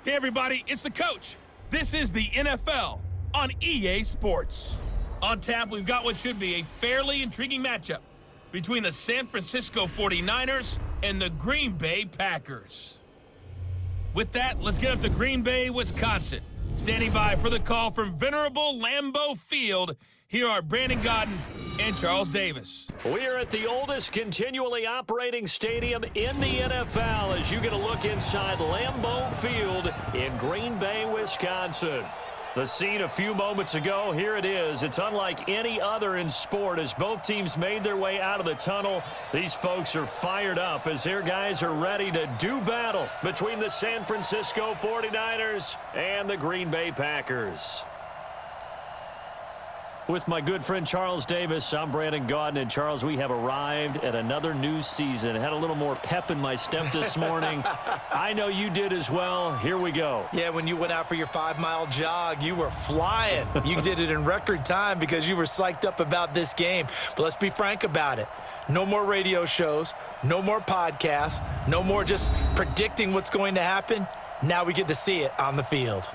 Hey everybody, it's the coach. This is the NFL on EA Sports. On tap, we've got what should be a fairly intriguing matchup between the San Francisco 49ers and the Green Bay Packers. With that, let's get up to Green Bay, Wisconsin. Standing by for the call from venerable Lambeau Field, here are Brandon Gaudin and Charles Davis. We are at the oldest continually operating stadium in the NFL as you get a look inside Lambeau Field in Green Bay, Wisconsin. The scene a few moments ago, here it is. It's unlike any other in sport as both teams made their way out of the tunnel. These folks are fired up as their guys are ready to do battle between the San Francisco 49ers and the Green Bay Packers. With my good friend Charles Davis, I'm Brandon Gaudin. And Charles, we have arrived at another new season. Had a little more pep in my step this morning. I know you did as well. Here we go. Yeah, when you went out for your 5-mile jog, you were flying. You did it in record time because you were psyched up about this game. But let's be frank about it. No more radio shows, no more podcasts, no more just predicting what's going to happen. Now we get to see it on the field.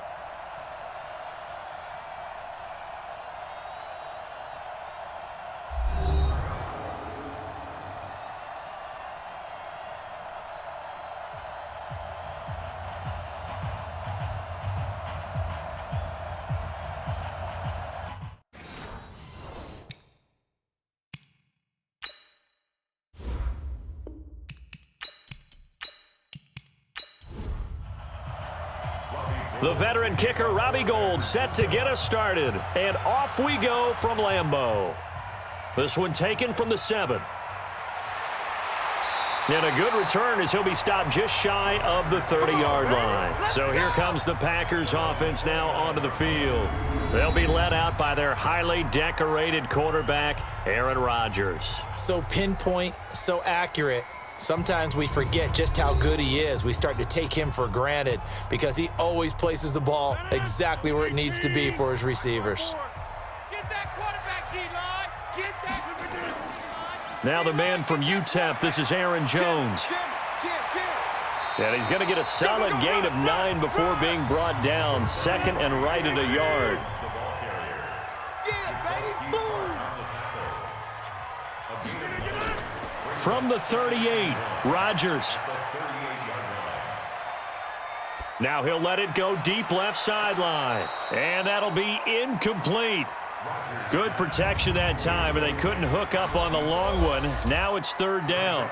The veteran kicker, Robbie Gould, set to get us started. And off we go from Lambeau. This one taken from the 7. And a good return as he'll be stopped just shy of the 30-yard line. So here comes the Packers offense now onto the field. They'll be led out by their highly decorated quarterback, Aaron Rodgers. So pinpoint, so accurate. Sometimes we forget just how good he is. We start to take him for granted because he always places the ball exactly where it needs to be for his receivers. Now the man from UTEP, this is Aaron Jones. And he's going to get a solid gain of 9 before being brought down. Second and right at a yard. From the 38, Rodgers. Now he'll let it go deep left sideline. And that'll be incomplete. Good protection that time, and they couldn't hook up on the long one. Now it's 3rd down.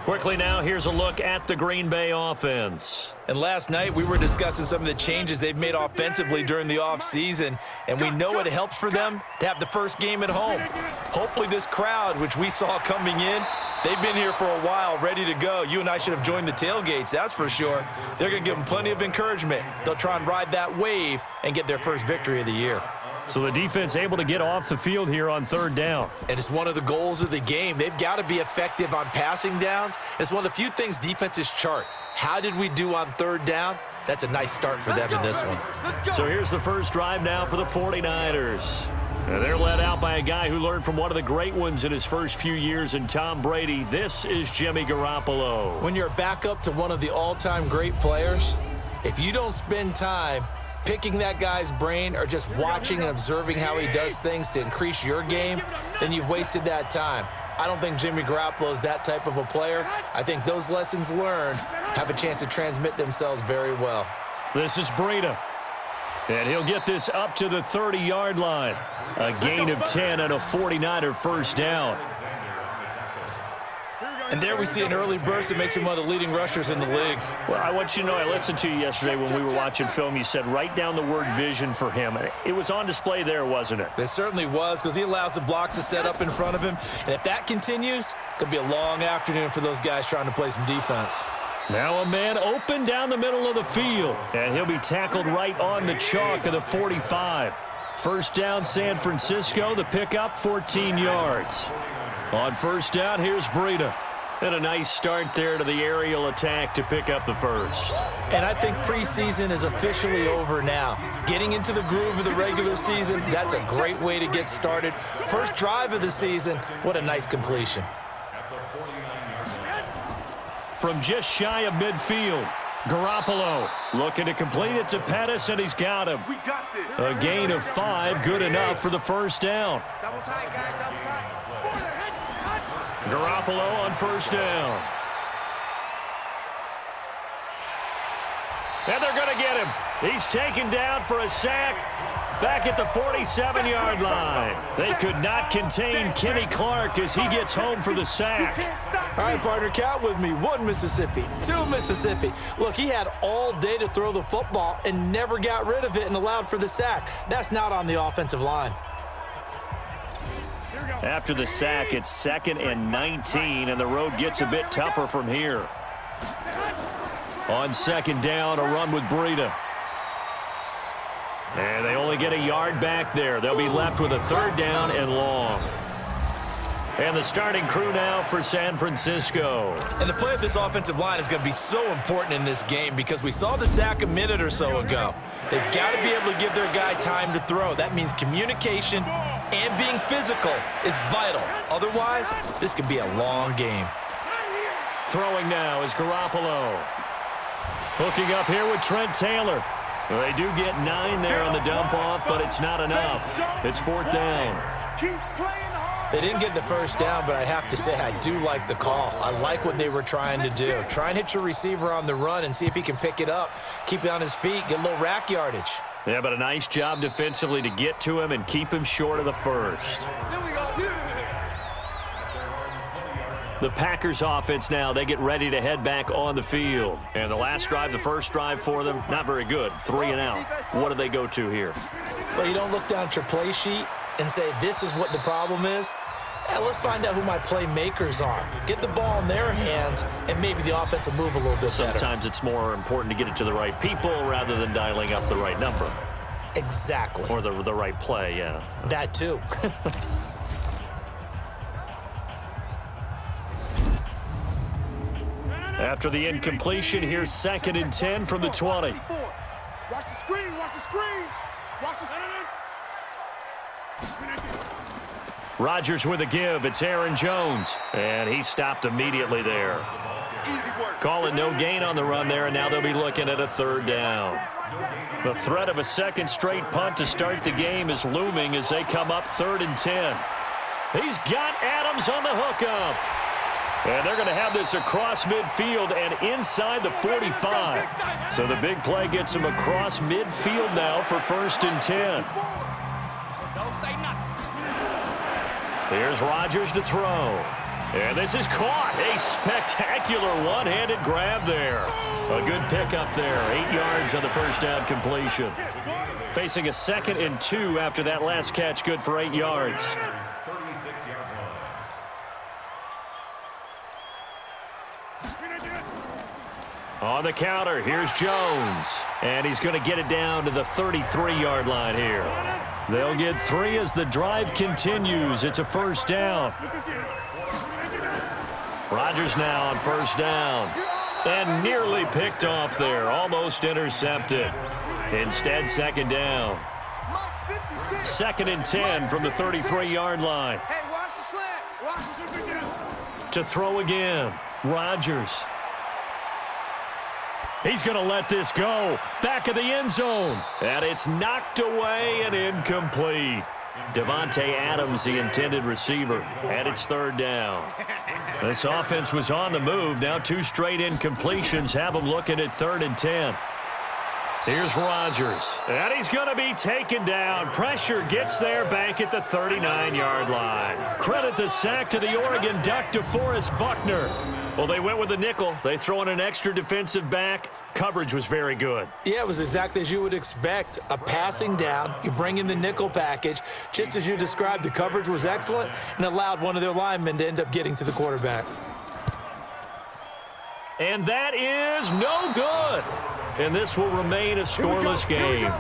Quickly now, here's a look at the Green Bay offense. And last night, we were discussing some of the changes they've made offensively during the offseason, and we know it helps for them to have the first game at home. Hopefully this crowd, which we saw coming in, they've been here for a while, ready to go. You and I should have joined the tailgates, that's for sure. They're going to give them plenty of encouragement. They'll try and ride that wave and get their first victory of the year. So the defense able to get off the field here on 3rd down. And it's one of the goals of the game. They've got to be effective on passing downs. It's one of the few things defenses chart. How did we do on 3rd down? That's a nice start for them in this one. So here's the first drive now for the 49ers. And they're led out by a guy who learned from one of the great ones in his first few years in Tom Brady. This is Jimmy Garoppolo. When you're back up to one of the all-time great players, if you don't spend time picking that guy's brain or just watching and observing how he does things to increase your game, then you've wasted that time. I don't think Jimmy Garoppolo is that type of a player. I think those lessons learned have a chance to transmit themselves very well. This is Breida. And he'll get this up to the 30-yard line. A gain of 10 and a 49er first down. And there we see an early burst that makes him one of the leading rushers in the league. Well, I want you to know, I listened to you yesterday when we were watching film. You said write down the word vision for him. It was on display there, wasn't it? It certainly was, because he allows the blocks to set up in front of him. And if that continues, it could be a long afternoon for those guys trying to play some defense. Now a man open down the middle of the field. And he'll be tackled right on the chalk of the 45. First down, San Francisco. The pickup, 14 yards. On first down, here's Breida. And a nice start there to the aerial attack to pick up the first. And I think preseason is officially over now. Getting into the groove of the regular season, that's a great way to get started. First drive of the season, what a nice completion. From just shy of midfield, Garoppolo looking to complete it to Pettis, and he's got him. A gain of 5, good enough for the first down. Double tight, guys, double tight. Garoppolo on first down. And they're going to get him. He's taken down for a sack back at the 47-yard line. They could not contain Kenny Clark as he gets home for the sack. All right, partner, count with me. 1 Mississippi, 2 Mississippi. Look, he had all day to throw the football and never got rid of it and allowed for the sack. That's not on the offensive line. After the sack, it's 2nd and 19, and the road gets a bit tougher from here. On 2nd down, a run with Breida. And they only get a yard back there. They'll be left with a 3rd down and long. And the starting crew now for San Francisco. And the play of this offensive line is going to be so important in this game because we saw the sack a minute or so ago. They've got to be able to give their guy time to throw. That means communication and being physical is vital. Otherwise, this could be a long game. Throwing now is Garoppolo. Hooking up here with Trent Taylor. They do get 9 there on the dump-off, but it's not enough. It's 4th down. They didn't get the first down, but I have to say I do like the call. I like what they were trying to do. Try and hit your receiver on the run and see if he can pick it up, keep it on his feet, get a little rack yardage. Yeah, but a nice job defensively to get to him and keep him short of the first. The Packers offense now, they get ready to head back on the field. And the last drive, the first drive for them, not very good. 3 and out. What do they go to here? Well, you don't look down at your play sheet and say, this is what the problem is. Let's find out who my playmakers are. Get the ball in their hands, and maybe the offense will move a little bit better. Sometimes it's more important to get it to the right people rather than dialing up the right number. Exactly. Or the right play, yeah. That too. After the incompletion, here's 2nd and 10 from the 20. Watch the screen, watch the screen. Watch the screen. Rodgers with a give. It's Aaron Jones. And he stopped immediately there. Call it no gain on the run there, and now they'll be looking at a 3rd down. The threat of a 2nd straight punt to start the game is looming as they come up 3rd and 10. He's got Adams on the hookup. And they're going to have this across midfield and inside the 45. So the big play gets them across midfield now for 1st and 10. Don't say nothing. Here's Rodgers to throw. And this is caught. A spectacular one-handed grab there. A good pickup there. 8 yards on the first down completion. Facing a 2nd and 2 after that last catch. Good for 8 yards. On the counter, here's Jones. And he's going to get it down to the 33-yard line here. They'll get 3 as the drive continues. It's a 1st down. Rodgers now on 1st down. And nearly picked off there. Almost intercepted. Instead, 2nd down. 2nd and 10 from the 33-yard line. Hey, watch the slant. Watch the slant. To throw again. Rodgers. He's going to let this go. Back of the end zone. And it's knocked away and incomplete. Devontae Adams, the intended receiver. And it's 3rd down. This offense was on the move. Now 2 straight incompletions have them looking at 3rd and 10. Here's Rodgers. And he's going to be taken down. Pressure gets there back at the 39-yard line. Credit the sack to the Oregon Duck, DeForest Buckner. Well, they went with a nickel. They throw in an extra defensive back. Coverage was very good. Yeah, it was exactly as you would expect. A passing down. You bring in the nickel package. Just as you described, the coverage was excellent and allowed one of their linemen to end up getting to the quarterback. And that is no good. And this will remain a scoreless game.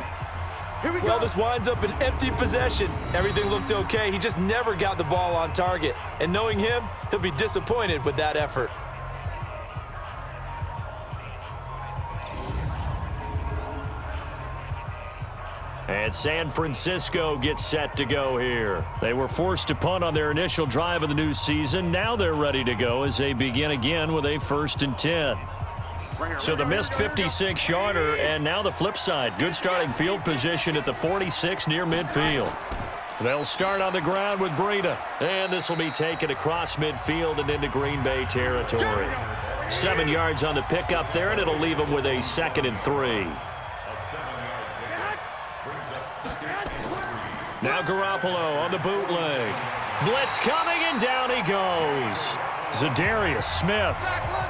Well, this winds up an empty possession. Everything looked okay. He just never got the ball on target. And knowing him, he'll be disappointed with that effort. And San Francisco gets set to go here. They were forced to punt on their initial drive of the new season. Now they're ready to go as they begin again with a 1st and 10. So the missed 56-yarder, and now the flip side. Good starting field position at the 46 near midfield. They'll start on the ground with Breida, and this will be taken across midfield and into Green Bay territory. 7 yards on the pickup there, and it'll leave them with a 2nd and 3. Now Garoppolo on the bootleg. Blitz coming, and down he goes. Zadarius Smith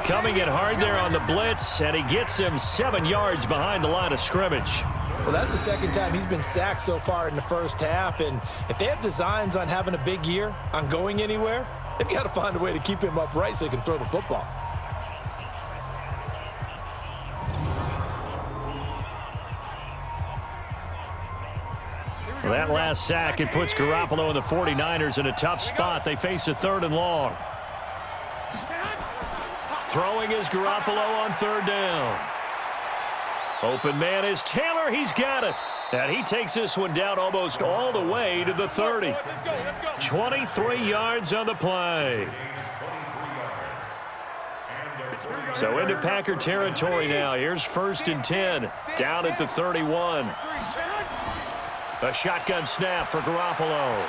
coming in hard there on the blitz, and he gets him 7 yards behind the line of scrimmage. Well, that's the second time he's been sacked so far in the first half, and if they have designs on having a big year, on going anywhere, they've got to find a way to keep him upright so he can throw the football. Well, that last sack, it puts Garoppolo and the 49ers in a tough spot. They face a 3rd and long. Throwing is Garoppolo on 3rd down. Open man is Taylor. He's got it. And he takes this one down almost all the way to the 30. 23 yards on the play. So into Packer territory now. Here's 1st and 10. Down at the 31. A shotgun snap for Garoppolo.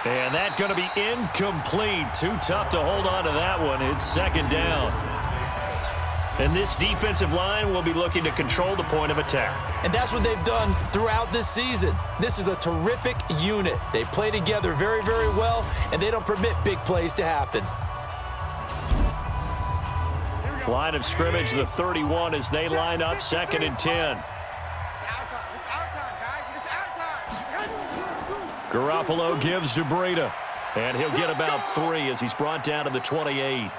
And that's going to be incomplete. Too tough to hold on to that one. It's 2nd down. And this defensive line will be looking to control the point of attack. And that's what they've done throughout this season. This is a terrific unit. They play together very, very well, and they don't permit big plays to happen. Line of scrimmage, the 31, as they line up 2nd and 10. Garoppolo gives to Breida, and he'll get about 3 as he's brought down to the 28.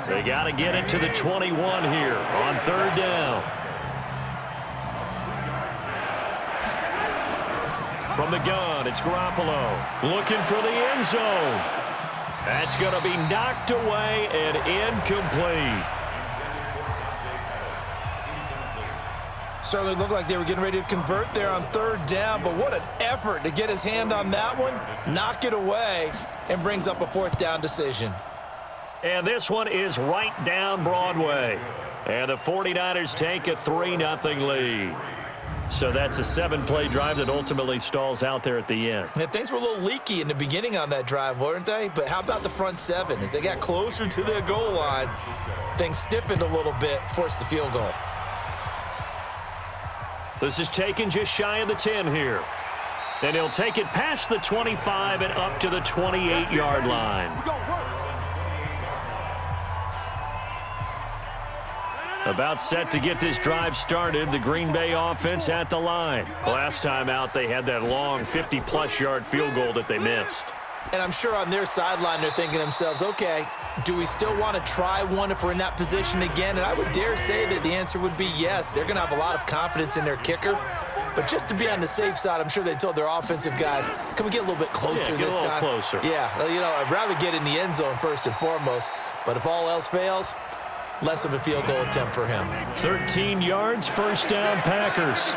They got to get it to the 21 here on 3rd down. From the gun, it's Garoppolo looking for the end zone. That's going to be knocked away and incomplete. Certainly looked like they were getting ready to convert there on 3rd down, but what an effort to get his hand on that one, knock it away, and brings up a 4th down decision. And this one is right down Broadway. And the 49ers take a 3-0 lead. So that's a 7-play drive that ultimately stalls out there at the end. Yeah, things were a little leaky in the beginning on that drive, weren't they? But how about the front 7? As they got closer to the goal line, things stiffened a little bit, forced the field goal. This is taken just shy of the 10 here. And he'll take it past the 25 and up to the 28-yard line. About set to get this drive started, the Green Bay offense at the line. Last time out, they had that long 50-plus yard field goal that they missed. And I'm sure on their sideline, they're thinking to themselves, okay, do we still want to try one if we're in that position again? And I would dare say that the answer would be yes. They're going to have a lot of confidence in their kicker. But just to be on the safe side, I'm sure they told their offensive guys, can we get a little bit closer this time? Closer. Yeah, you know, I'd rather get in the end zone first and foremost. But if all else fails, less of a field goal attempt for him. 13 yards, 1st down, Packers.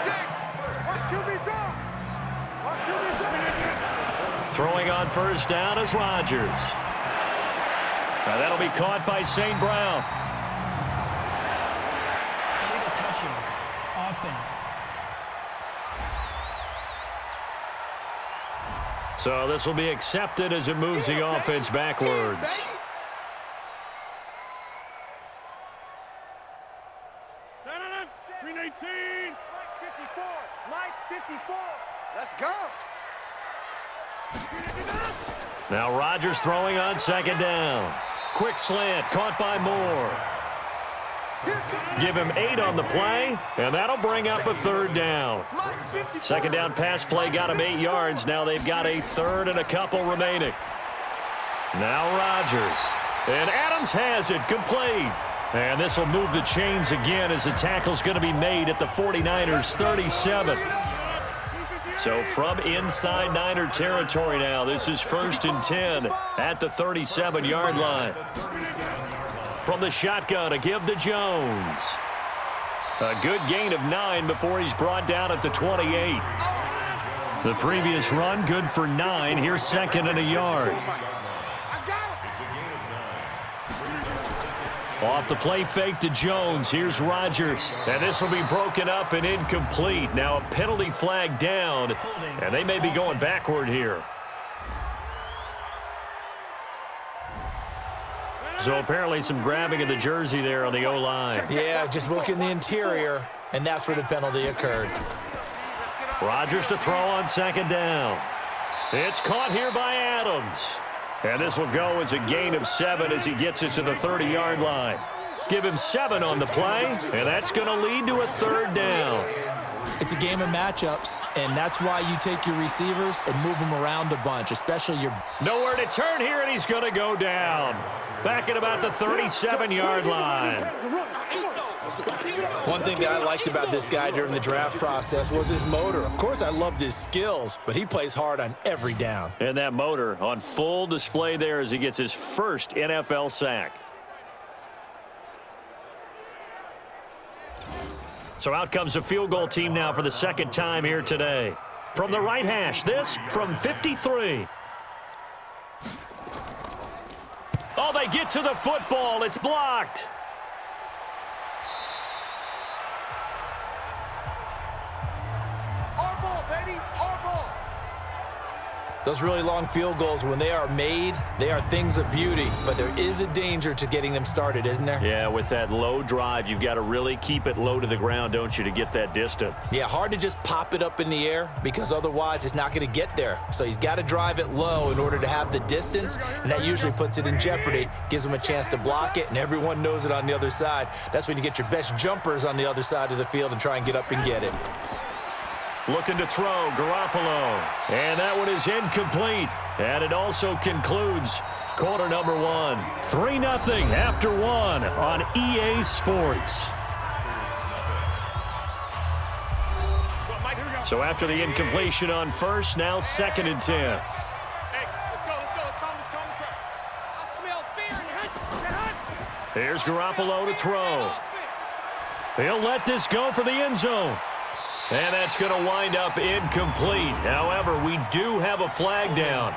Throwing on 1st down is Rodgers. Now that'll be caught by St. Brown. Illegal touching. Offense. So this will be accepted as it moves the offense backwards. Green 18. Mike 54. Mike 54. Let's go. Now Rodgers throwing on 2nd down. Quick slant, caught by Moore. Give him 8 on the play, and that'll bring up a 3rd down. 2nd down pass play got him 8 yards. Now they've got a 3rd and a couple remaining. Now Rodgers. And Adams has it, complete. And this will move the chains again as the tackle's going to be made at the 49ers' 37. So from inside Niner territory now, this is 1st and 10 at the 37-yard line. From the shotgun, a give to Jones. A good gain of 9 before he's brought down at the 28. The previous run, good for 9. Here's 2nd and a yard. Off the play fake to Jones. Here's Rodgers. And this will be broken up and incomplete. Now a penalty flag down, and they may be going backward here. So apparently some grabbing of the jersey there on the O-line. Yeah, just look in the interior, and that's where the penalty occurred. Rodgers to throw on second down. It's caught here by Adams. And this will go as a gain of 7 as he gets it to the 30-yard line. Give him 7 on the play, and that's going to lead to a third down. It's a game of matchups, and that's why you take your receivers and move them around a bunch, especially your... Nowhere to turn here, and he's going to go down. Back at about the 37-yard line. One thing that I liked about this guy during the draft process was his motor. Of course, I loved his skills, but he plays hard on every down. And that motor on full display there as he gets his first NFL sack. So out comes a field goal team now for the second time here today. From the right hash, this from 53. Oh, they get to the football. It's blocked. Our ball, baby, our ball. Those really long field goals, when they are made, they are things of beauty. But there is a danger to getting them started, isn't there? Yeah, with that low drive, you've got to really keep it low to the ground, don't you, to get that distance. Yeah, hard to just pop it up in the air because otherwise it's not going to get there. So he's got to drive it low in order to have the distance, and that usually puts it in jeopardy, gives him a chance to block it, and everyone knows it on the other side. That's when you get your best jumpers on the other side of the field and try and get up and get it. Looking to throw, Garoppolo. And that one is incomplete. And it also concludes quarter number 1. 3-0 after 1 on EA Sports. So after the incompletion on first, now 2nd and 10. Hey, let's go. Calm the crowd. I smell fear. Here's Garoppolo to throw. He'll let this go for the end zone. And that's going to wind up incomplete. However, we do have a flag down.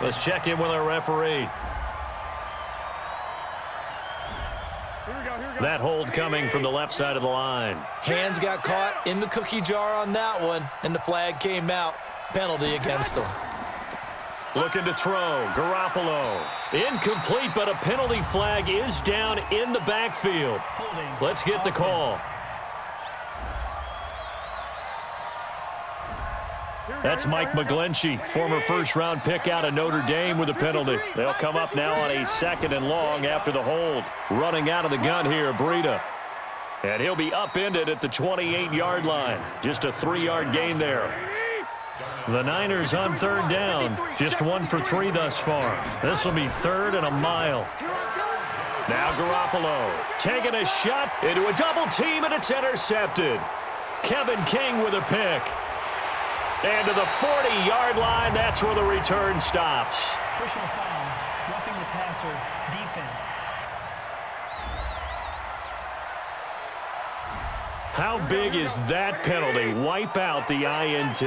Let's check in with our referee. That hold coming from the left side of the line. Hands got caught in the cookie jar on that one, and the flag came out. Penalty against him. Looking to throw, Garoppolo. Incomplete, but a penalty flag is down in the backfield. Let's get the call. That's Mike McGlinchey, former first-round pick out of Notre Dame with a penalty. They'll come up now on a 2nd and long after the hold. Running out of the gun here, Breida. And he'll be upended at the 28-yard line. Just a 3-yard gain there. The Niners on 3rd down. Just 1 for 3 thus far. This will be 3rd and a mile. Now Garoppolo taking a shot into a double team, and it's intercepted. Kevin King with a pick. And to the 40-yard line, that's where the return stops. Personal foul, roughing the passer, defense. How big is that penalty? Wipe out the INT.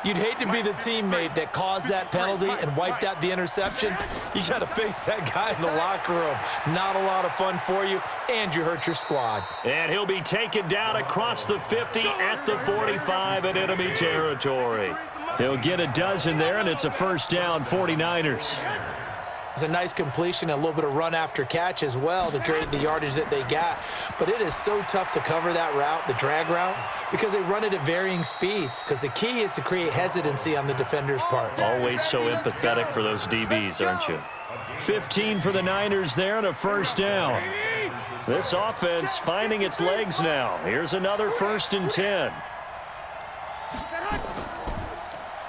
You'd hate to be the teammate that caused that penalty and wiped out the interception. You got to face that guy in the locker room. Not a lot of fun for you, and you hurt your squad. And he'll be taken down across the 50 at the 45 in enemy territory. He'll get a dozen there, and it's a first down, 49ers. It's a nice completion, a little bit of run after catch as well to create the yardage that they got. But it is so tough to cover that route, the drag route, because they run it at varying speeds, because the key is to create hesitancy on the defender's part. Always so empathetic for those DBs, aren't you? 15 for the Niners there and a first down. This offense finding its legs now. Here's another 1st and 10.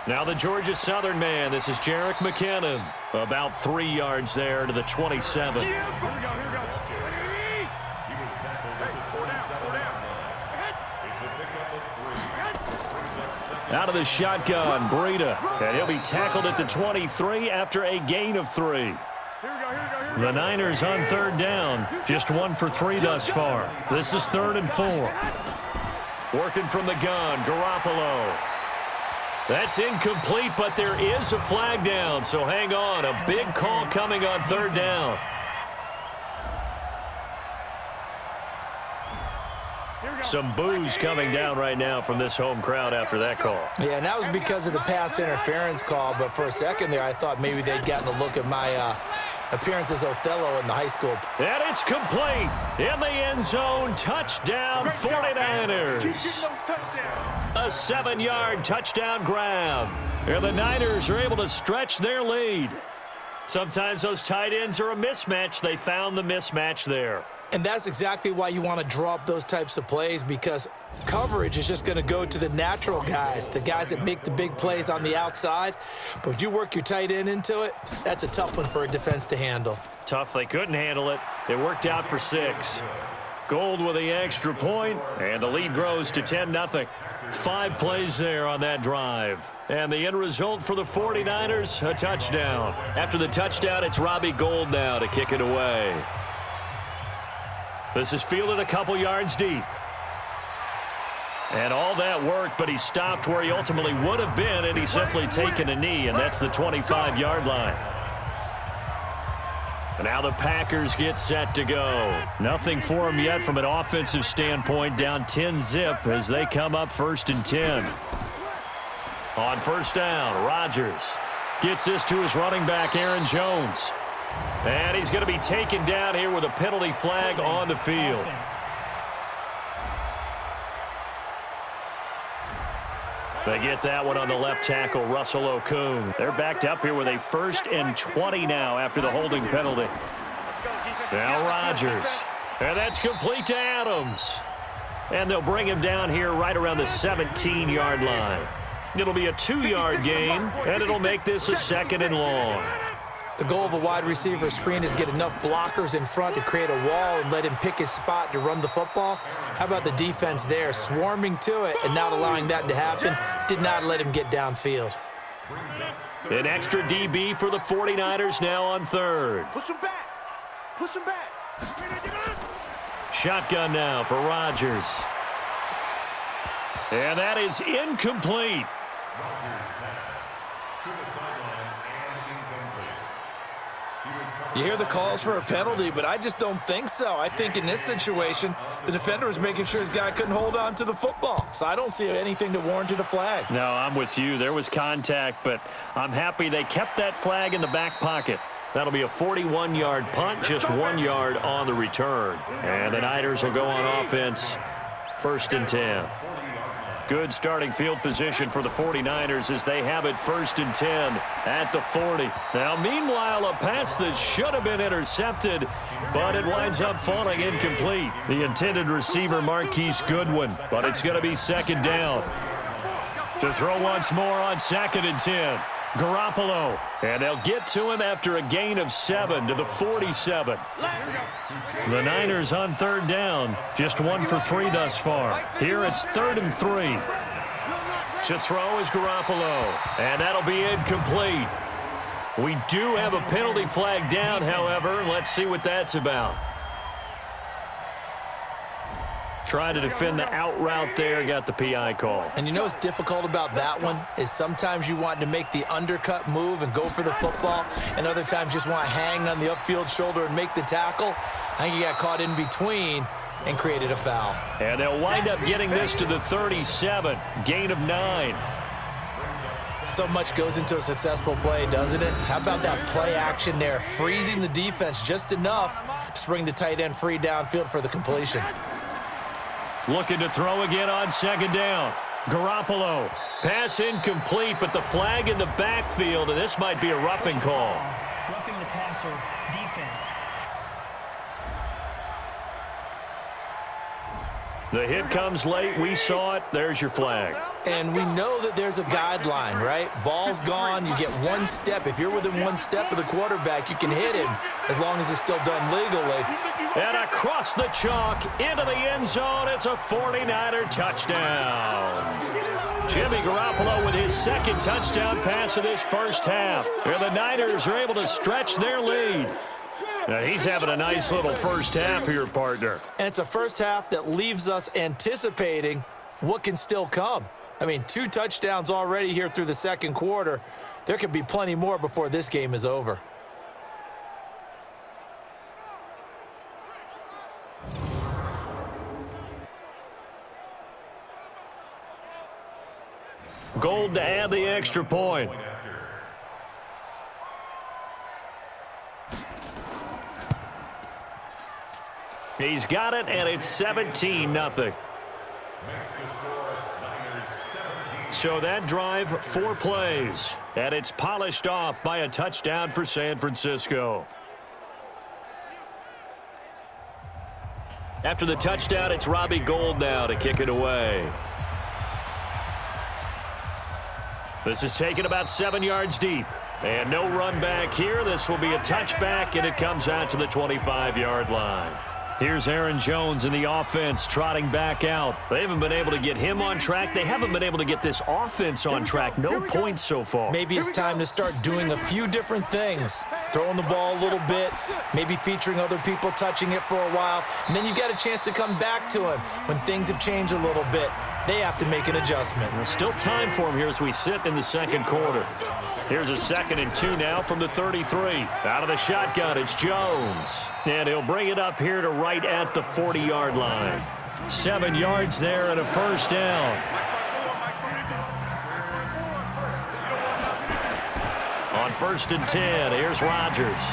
Now the Georgia Southern man, this is Jerick McKinnon. About 3 yards there to the 27. Out of the shotgun, Breida. And he'll be tackled at the 23 after a gain of 3. The Niners on 3rd down. Just 1 for 3 thus far. This is 3rd and 4. Working from the gun, Garoppolo. That's incomplete, but there is a flag down, so hang on. A big call coming on 3rd down. Some boos coming down right now from this home crowd after that call. Yeah, and that was because of the pass interference call, but for a second there I thought maybe they'd gotten a look at my appearance as Othello in the high school. And it's complete. In the end zone, touchdown 49ers. A 7-yard touchdown grab. And the Niners are able to stretch their lead. Sometimes those tight ends are a mismatch. They found the mismatch there. And that's exactly why you want to draw up those types of plays, because coverage is just going to go to the natural guys, the guys that make the big plays on the outside. But if you work your tight end into it, that's a tough one for a defense to handle. Tough. They couldn't handle it. It worked out for 6. Gold with the extra point, and the lead grows to 10-0. 5 plays there on that drive. And the end result for the 49ers, a touchdown. After the touchdown, it's Robbie Gould now to kick it away. This is fielded a couple yards deep. And all that worked, but he stopped where he ultimately would have been, and he's simply taken a knee, and that's the 25-yard line. And now the Packers get set to go. Nothing for them yet from an offensive standpoint, down 10-zip as they come up 1st and 10. On first down, Rodgers gets this to his running back, Aaron Jones. And he's going to be taken down here with a penalty flag on the field. They get that one on the left tackle, Russell Okung. They're backed up here with a 1st and 20 now after the holding penalty. Now Rodgers. And that's complete to Adams. And they'll bring him down here right around the 17-yard line. It'll be a 2-yard gain, and it'll make this a 2nd and long. The goal of a wide receiver screen is get enough blockers in front to create a wall and let him pick his spot to run the football. How about the defense there, swarming to it and not allowing that to happen? Did not let him get downfield. An extra DB for the 49ers now on 3rd. Push him back. Push him back. Shotgun now for Rodgers. And that is incomplete. You hear the calls for a penalty, but I just don't think so. I think in this situation, the defender was making sure his guy couldn't hold on to the football. So I don't see anything that warranted a flag. No, I'm with you. There was contact, but I'm happy they kept that flag in the back pocket. That'll be a 41-yard punt, just 1 yard on the return. And the Niners will go on offense, 1st and 10. Good starting field position for the 49ers as they have it 1st and 10 at the 40. Now, meanwhile, a pass that should have been intercepted, but it winds up falling incomplete. The intended receiver, Marquise Goodwin, but it's going to be 2nd down. To throw once more on 2nd and 10. Garoppolo, and they'll get to him after a gain of 7 to the 47. The Niners on 3rd down, just 1 for 3 thus far. Here it's 3rd and 3. To throw is Garoppolo, and that'll be incomplete. We do have a penalty flag down, however. Let's see what that's about. Trying to defend the out route there, got the PI call. And you know what's difficult about that one is sometimes you want to make the undercut move and go for the football, and other times just want to hang on the upfield shoulder and make the tackle. I think he got caught in between and created a foul. And they'll wind up getting this to the 37, gain of 9. So much goes into a successful play, doesn't it? How about that play action there, freezing the defense just enough to bring the tight end free downfield for the completion. Looking to throw again on 2nd down. Garoppolo. Pass incomplete, but the flag in the backfield, and this might be a roughing call. Roughing the passer, defense. The hit comes late. We saw it. There's your flag. And we know that there's a guideline, right? Ball's gone. You get 1 step. If you're within 1 step of the quarterback, you can hit him as long as it's still done legally. And across the chalk into the end zone. It's a 49er touchdown. Jimmy Garoppolo with his 2nd touchdown pass of this first half. And the Niners are able to stretch their lead. Now he's having a nice little first half here, partner. And it's a first half that leaves us anticipating what can still come. I mean, 2 touchdowns already here through the 2nd quarter. There could be plenty more before this game is over. Gold to add the extra point. He's got it, and it's 17-0. So that drive, 4 plays, and it's polished off by a touchdown for San Francisco. After the touchdown, it's Robbie Gould now to kick it away. This is taken about 7 yards deep. And no run back here. This will be a touchback, and it comes out to the 25-yard line. Here's Aaron Jones in the offense trotting back out. They haven't been able to get him on track. They haven't been able to get this offense on track. No points so far. Maybe it's time to start doing a few different things. Throwing the ball a little bit, maybe featuring other people touching it for a while, and then you get a chance to come back to him when things have changed a little bit. They have to make an adjustment. There's still time for him here as we sit in the second quarter. Here's a 2nd and 2 now from the 33. Out of the shotgun, it's Jones. And he'll bring it up here to right at the 40-yard line. 7 yards there and a first down. On 1st and 10, here's Rodgers.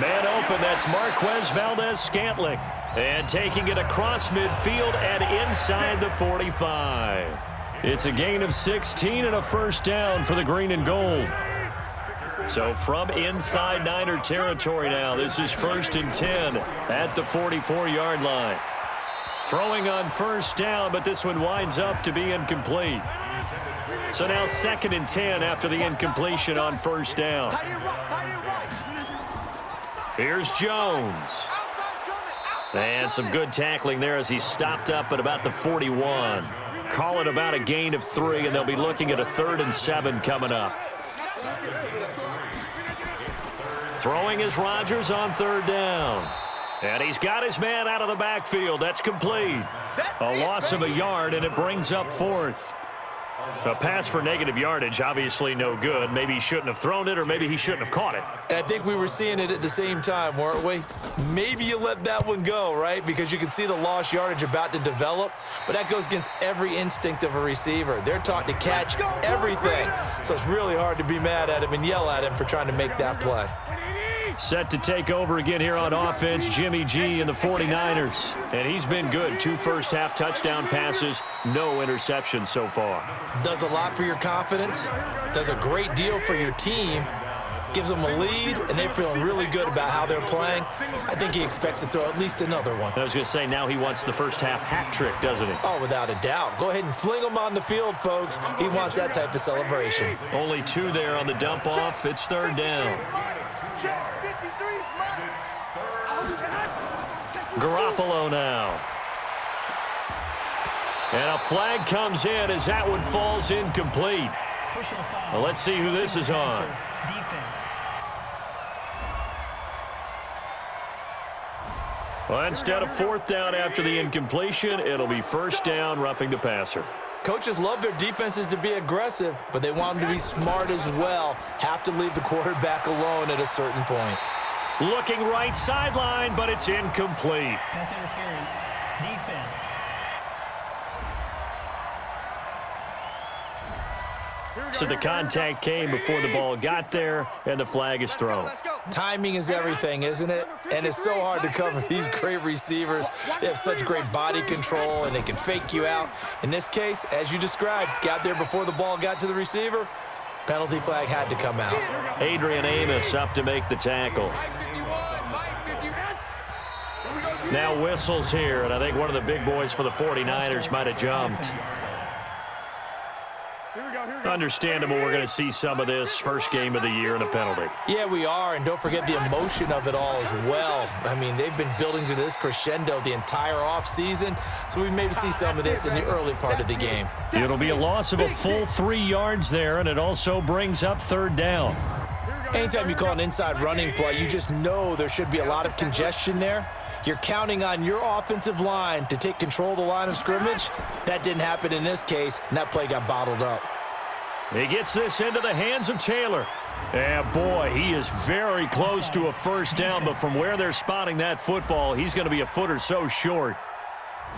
Man open, that's Marquez Valdez-Scantling. And taking it across midfield and inside the 45. It's a gain of 16 and a first down for the green and gold. So from inside Niner territory now, this is 1st and 10 at the 44-yard line. Throwing on first down, but this one winds up to be incomplete. So now 2nd and 10 after the incompletion on first down. Here's Jones. And some good tackling there as he stopped up at about the 41. Call it about a gain of 3, and they'll be looking at a 3rd and 7 coming up. Throwing is Rodgers on 3rd down. And he's got his man out of the backfield. That's complete. A loss of a yard, and it brings up 4th. A pass for negative yardage, obviously no good. Maybe he shouldn't have thrown it, or maybe he shouldn't have caught it. And I think we were seeing it at the same time, weren't we? Maybe you let that one go, right? Because you can see the lost yardage about to develop. But that goes against every instinct of a receiver. They're taught to catch everything. So it's really hard to be mad at him and yell at him for trying to make that play. Set to take over again here on offense, Jimmy G and the 49ers. And he's been good. 2 first-half touchdown passes, no interceptions so far. Does a lot for your confidence, does a great deal for your team, gives them a lead, and they're feeling really good about how they're playing. I think he expects to throw at least another one. I was going to say, now he wants the first-half hat trick, doesn't he? Oh, without a doubt. Go ahead and fling him on the field, folks. He wants that type of celebration. Only 2 there on the dump-off. It's 3rd down. Garoppolo now. And a flag comes in as that one falls incomplete. Well, let's see who this is on. Defense. Well, instead of 4th down after the incompletion, it'll be 1st down, roughing the passer. Coaches love their defenses to be aggressive, but they want them to be smart as well. Have to leave the quarterback alone at a certain point. Looking right sideline, but it's incomplete. Pass interference. Defense. So the contact came before the ball got there, and the flag is thrown. Timing is everything, isn't it? And it's so hard to cover these great receivers. They have such great body control, and they can fake you out. In this case, as you described, got there before the ball got to the receiver. Penalty flag had to come out. Adrian Amos up to make the tackle. Now whistles here, and I think one of the big boys for the 49ers might have jumped. Understandable, we're going to see some of this first game of the year and a penalty. Yeah, we are, and don't forget the emotion of it all as well. I mean, they've been building to this crescendo the entire offseason, so we maybe see some of this in the early part of the game. It'll be a loss of a full 3 yards there, and it also brings up 3rd down. Anytime you call an inside running play, you just know there should be a lot of congestion there. You're counting on your offensive line to take control of the line of scrimmage. That didn't happen in this case, and that play got bottled up. He gets this into the hands of Taylor. And boy, he is very close to a first down, but from where they're spotting that football, he's going to be a foot or so short.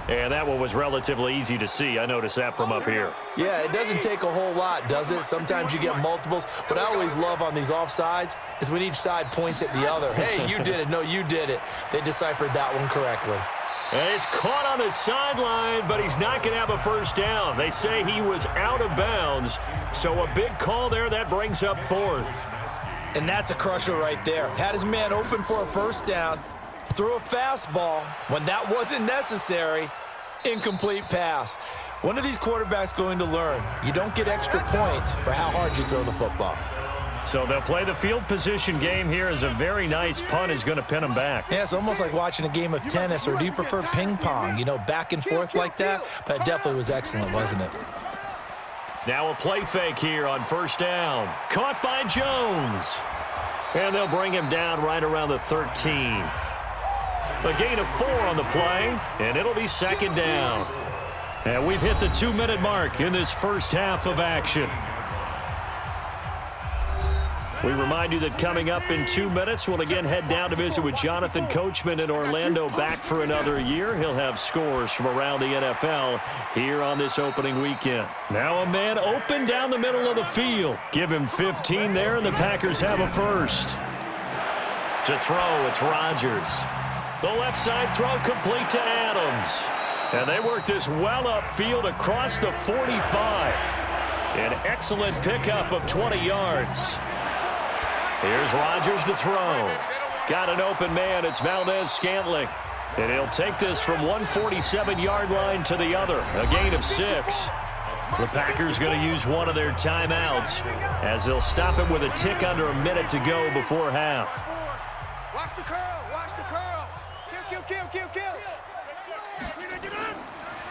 And that one was relatively easy to see. I noticed that from up here. Yeah, it doesn't take a whole lot, does it? Sometimes you get multiples. What I always love on these offsides is when each side points at the other. Hey, you did it. No, you did it. They deciphered that one correctly. And he's caught on the sideline, but he's not going to have a first down. They say he was out of bounds, so a big call there. That brings up fourth. And that's a crusher right there. Had his man open for a first down, threw a fastball when that wasn't necessary, incomplete pass. One of these quarterbacks going to learn, you don't get extra points for how hard you throw the football. So they'll play the field position game here as a very nice punt is going to pin them back. Yeah, it's almost like watching a game of tennis, or do you prefer ping pong? You know, back and forth like that? That definitely was excellent, wasn't it? Now a play fake here on first down. Caught by Jones. And they'll bring him down right around the 13. A gain of 4 on the play, and it'll be second down. And we've hit the 2-minute mark in this first half of action. We remind you that coming up in 2 minutes, we'll again head down to visit with Jonathan Coachman in Orlando, back for another year. He'll have scores from around the NFL here on this opening weekend. Now a man open down the middle of the field. Give him 15 there, and the Packers have a first. To throw, it's Rodgers. The left side throw complete to Adams. And they work this well upfield across the 45. An excellent pickup of 20 yards. Here's Rodgers to throw. Got an open man. It's Valdez-Scantling. And he'll take this from 147-yard line to the other. A gain of 6. The Packers going to use one of their timeouts as they'll stop it with a tick under a minute to go before half. Watch the curl. Watch the curl. Kill.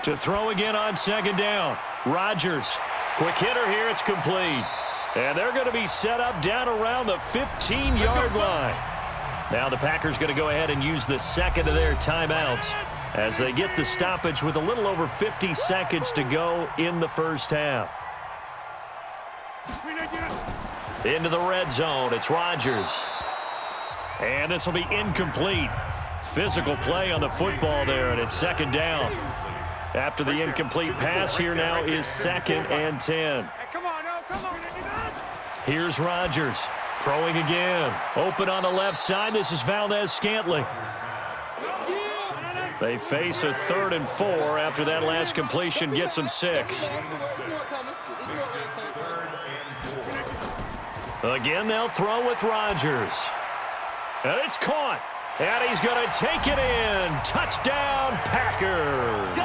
To throw again on second down. Rodgers. Quick hitter here. It's complete. And they're going to be set up down around the 15-yard line. Now the Packers going to go ahead and use the second of their timeouts as they get the stoppage with a little over 50 seconds to go in the first half. Into the red zone. It's Rodgers. And this will be incomplete. Physical play on the football there, and it's second down. After the incomplete pass, here now is 2nd and 10. Come on. Here's Rodgers throwing again. Open on the left side. This is Valdez-Scantling. They face a 3rd and 4 after that last completion gets them 6. Again, they'll throw with Rodgers. And it's caught. And he's going to take it in. Touchdown, Packers.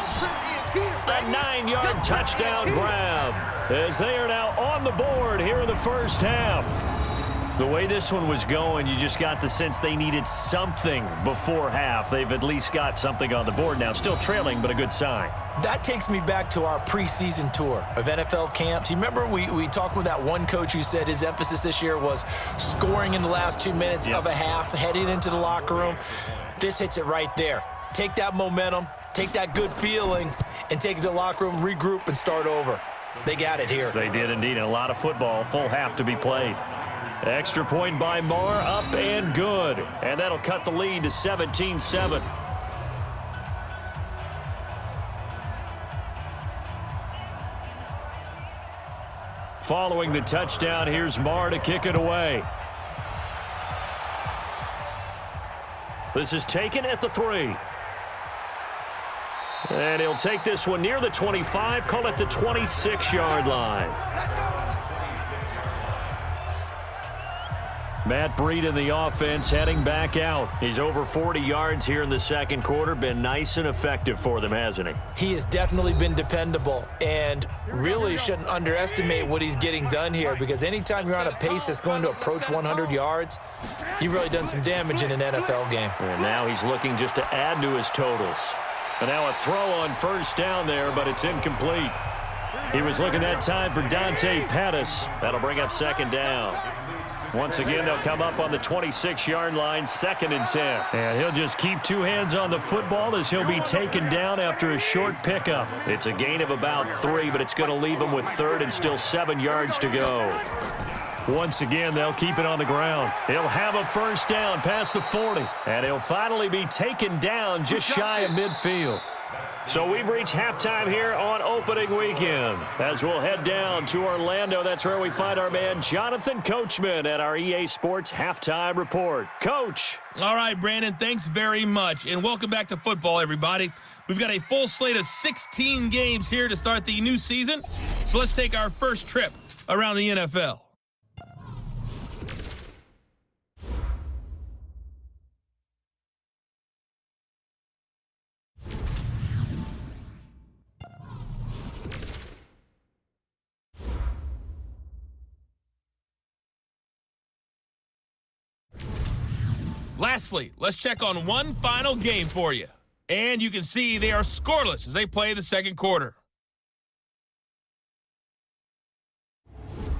A 9-yard touchdown grab as they are now on the board here in the first half. The way this one was going, you just got the sense they needed something before half. They've at least got something on the board now. Still trailing, but a good sign. That takes me back to our preseason tour of NFL camps. You remember we talked with that one coach who said his emphasis this year was scoring in the last 2 minutes of a half, heading into the locker room. This hits it right there. Take that momentum, take that good feeling, and take it to the locker room, regroup, and start over. They got it here. They did indeed. And a lot of football, full half to be played. Extra point by Marr, up and good. And that'll cut the lead to 17-7. Following the touchdown, here's Marr to kick it away. This is taken at the 3. And he'll take this one near the 25, call it the 26-yard line. Matt Breed in the offense heading back out. He's over 40 yards here in the second quarter. Been nice and effective for them, hasn't he? He has definitely been dependable, and really shouldn't underestimate what he's getting done here, because anytime you're on a pace that's going to approach 100 yards, you've really done some damage in an NFL game. And now he's looking just to add to his totals. And now a throw on first down there, but it's incomplete. He was looking that time for Dante Pettis. That'll bring up second down. Once again, they'll come up on the 26-yard line, 2nd and 10. And he'll just keep 2 hands on the football as he'll be taken down after a short pickup. It's a gain of about 3, but it's going to leave him with 3rd and still 7 yards to go. Once again, they'll keep it on the ground. He'll have a first down past the 40. And he'll finally be taken down just shy of midfield. So we've reached halftime here on opening weekend. As we'll head down to Orlando, that's where we find our man Jonathan Coachman at our EA Sports Halftime Report. Coach. All right, Brandon, thanks very much. And welcome back to football, everybody. We've got a full slate of 16 games here to start the new season. So let's take our first trip around the NFL. Lastly, let's check on one final game for you. And you can see they are scoreless as they play the second quarter.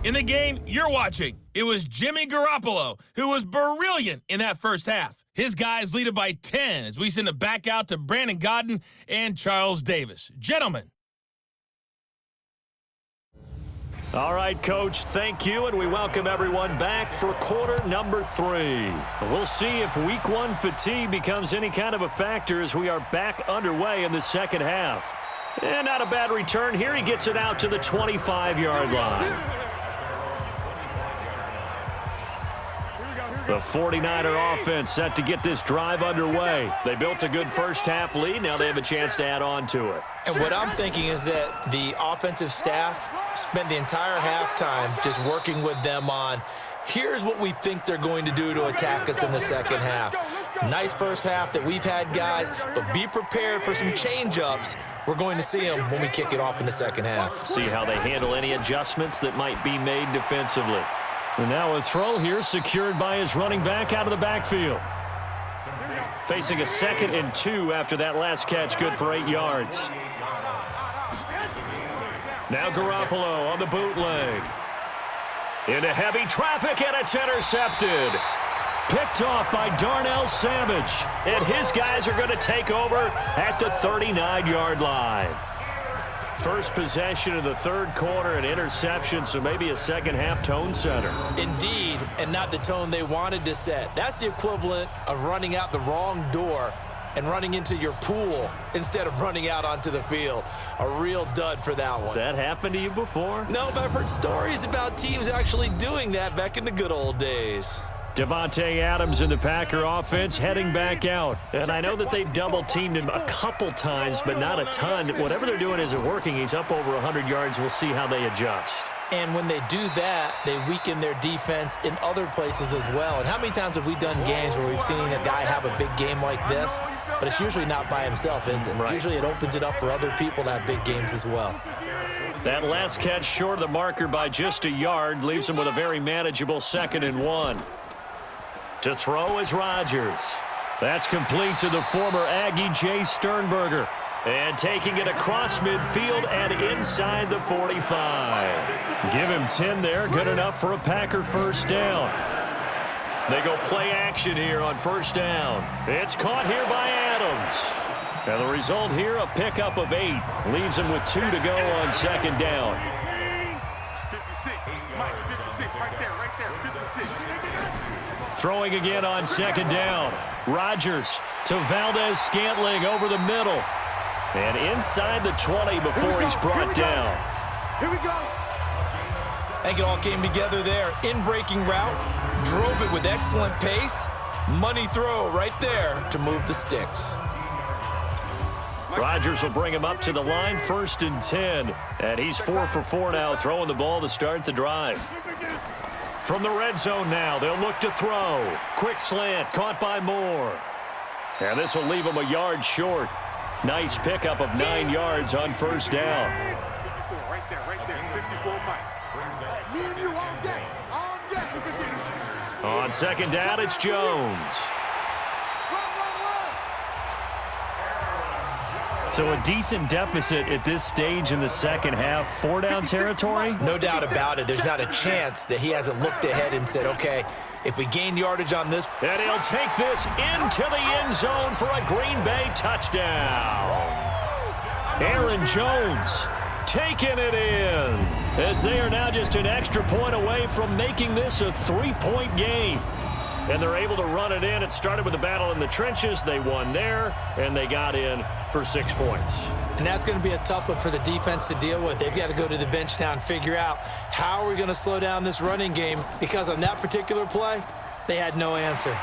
In the game you're watching, it was Jimmy Garoppolo who was brilliant in that first half. His guys lead it by 10 as we send it back out to Brandon Godden and Charles Davis. Gentlemen. All right, Coach, thank you, and we welcome everyone back for quarter number 3. We'll see if week 1 fatigue becomes any kind of a factor as we are back underway in the second half. And not a bad return here. He gets it out to the 25-yard line. The 49er offense set to get this drive underway. They built a good first-half lead. Now they have a chance to add on to it. And what I'm thinking is that the offensive staff spent the entire halftime just working with them on, here's what we think they're going to do to attack us in the second half. Nice first half that we've had, guys, but be prepared for some change-ups. We're going to see them when we kick it off in the second half. See how they handle any adjustments that might be made defensively. And now a throw here secured by his running back out of the backfield. Facing a 2nd and 2 after that last catch, good for 8 yards. Now Garoppolo on the bootleg. Into heavy traffic, and it's intercepted. Picked off by Darnell Savage. And his guys are going to take over at the 39-yard line. First possession of the third quarter, an interception, so maybe a second-half tone setter. Indeed, and not the tone they wanted to set. That's the equivalent of running out the wrong door and running into your pool instead of running out onto the field. A real dud for that one. Has that happened to you before? No, but I've heard stories about teams actually doing that back in the good old days. Devontae Adams in the Packer offense heading back out. And I know that they've double-teamed him a couple times, but not a ton. Whatever they're doing isn't working. He's up over 100 yards. We'll see how they adjust. And when they do that, they weaken their defense in other places as well. And how many times have we done games where we've seen a guy have a big game like this, but it's usually not by himself, is it? Right. Usually it opens it up for other people to have big games as well. That last catch short of the marker by just a yard leaves him with a very manageable 2nd and 1. To throw is Rodgers. That's complete to the former Aggie Jay Sternberger. And taking it across midfield and inside the 45. Give him 10 there. Good enough for a Packer first down. They go play action here on first down. It's caught here by Adams. And the result here, a pickup of 8. Leaves him with 2 to go on second down. 56, Mike, 56, right there, 56. Throwing again on second down. Rodgers to Valdez-Scantling over the middle. And inside the 20 before he's brought down. Here we go. I think it all came together there. In-breaking route, drove it with excellent pace. Money throw right there to move the sticks. Rodgers will bring him up to the line, 1st and 10. And he's 4 for 4 now, throwing the ball to start the drive. From the red zone now, they'll look to throw. Quick slant, caught by Moore. And this will leave him a yard short. Nice pickup of 9 yards on first down. 54, right there, 54, Mike. Me and you all day, all day. On second down, it's Jones. So a decent deficit at this stage in the second half. 4-down territory? No doubt about it. There's not a chance that he hasn't looked ahead and said, okay, if we gain yardage on this. And he'll take this into the end zone for a Green Bay touchdown. Aaron Jones taking it in as they are now just an extra point away from making this a 3-point game. And they're able to run it in. It started with a battle in the trenches. They won there, and they got in for 6 points. And that's going to be a tough one for the defense to deal with. They've got to go to the bench now and figure out how are we going to slow down this running game, because on that particular play, they had no answer.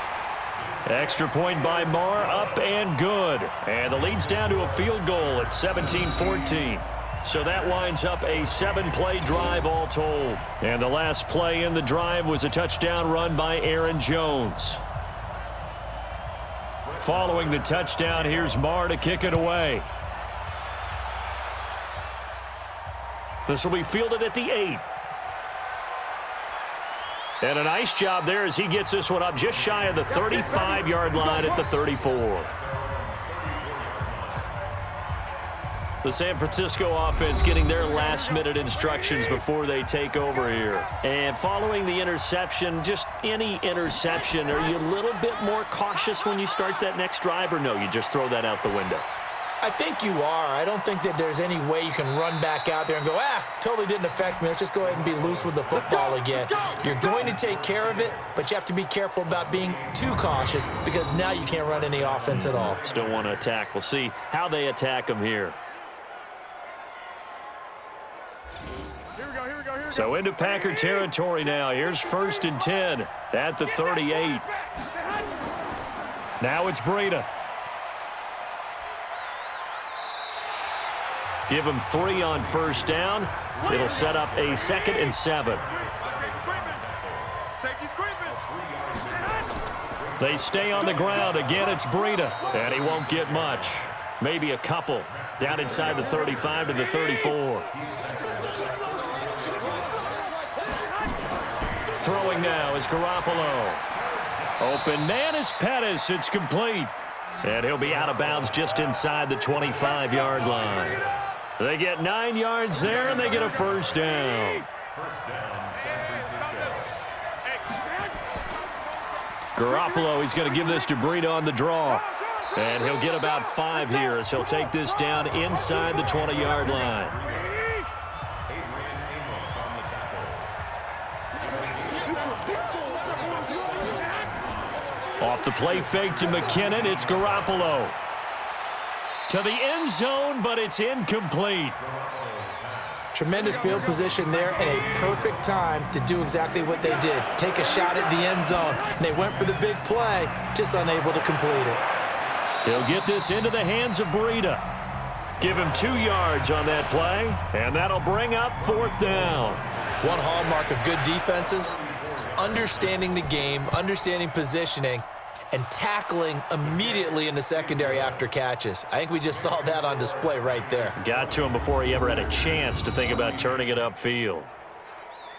Extra point by Marr, up and good. And the lead's down to a field goal at 17-14. So that winds up a 7-play drive all told. And the last play in the drive was a touchdown run by Aaron Jones. Following the touchdown, here's Marr to kick it away. This will be fielded at the 8. And a nice job there as he gets this one up just shy of the 35-yard line at the 34. The San Francisco offense getting their last-minute instructions before they take over here. And following the interception, just any interception, are you a little bit more cautious when you start that next drive, or no, you just throw that out the window? I think you are. I don't think that there's any way you can run back out there and go, totally didn't affect me. Let's just go ahead and be loose with the football again. You're going to take care of it, but you have to be careful about being too cautious, because now you can't run any offense at all. Still want to attack. We'll see how they attack them here. So into Packer territory now. Here's 1st and 10 at the 38. Now it's Breida. Give him 3 on 1st down. It'll set up a 2nd and 7. They stay on the ground. Again, it's Breida. And he won't get much. Maybe a couple. Down inside the 35 to the 34. Throwing now is Garoppolo. Open man is Pettis. It's complete. And he'll be out of bounds just inside the 25-yard line. They get 9 yards there, and they get a 1st down. Garoppolo, he's going to give this to Breida on the draw. And he'll get about 5 here as he'll take this down inside the 20-yard line. Off the play fake to McKinnon, it's Garoppolo. To the end zone, but it's incomplete. Tremendous field position there, and a perfect time to do exactly what they did. Take a shot at the end zone. And they went for the big play, just unable to complete it. He'll get this into the hands of Breida. Give him 2 yards on that play, and that'll bring up 4th down. One hallmark of good defenses is understanding the game, understanding positioning, and tackling immediately in the secondary after catches. I think we just saw that on display right there. Got to him before he ever had a chance to think about turning it upfield.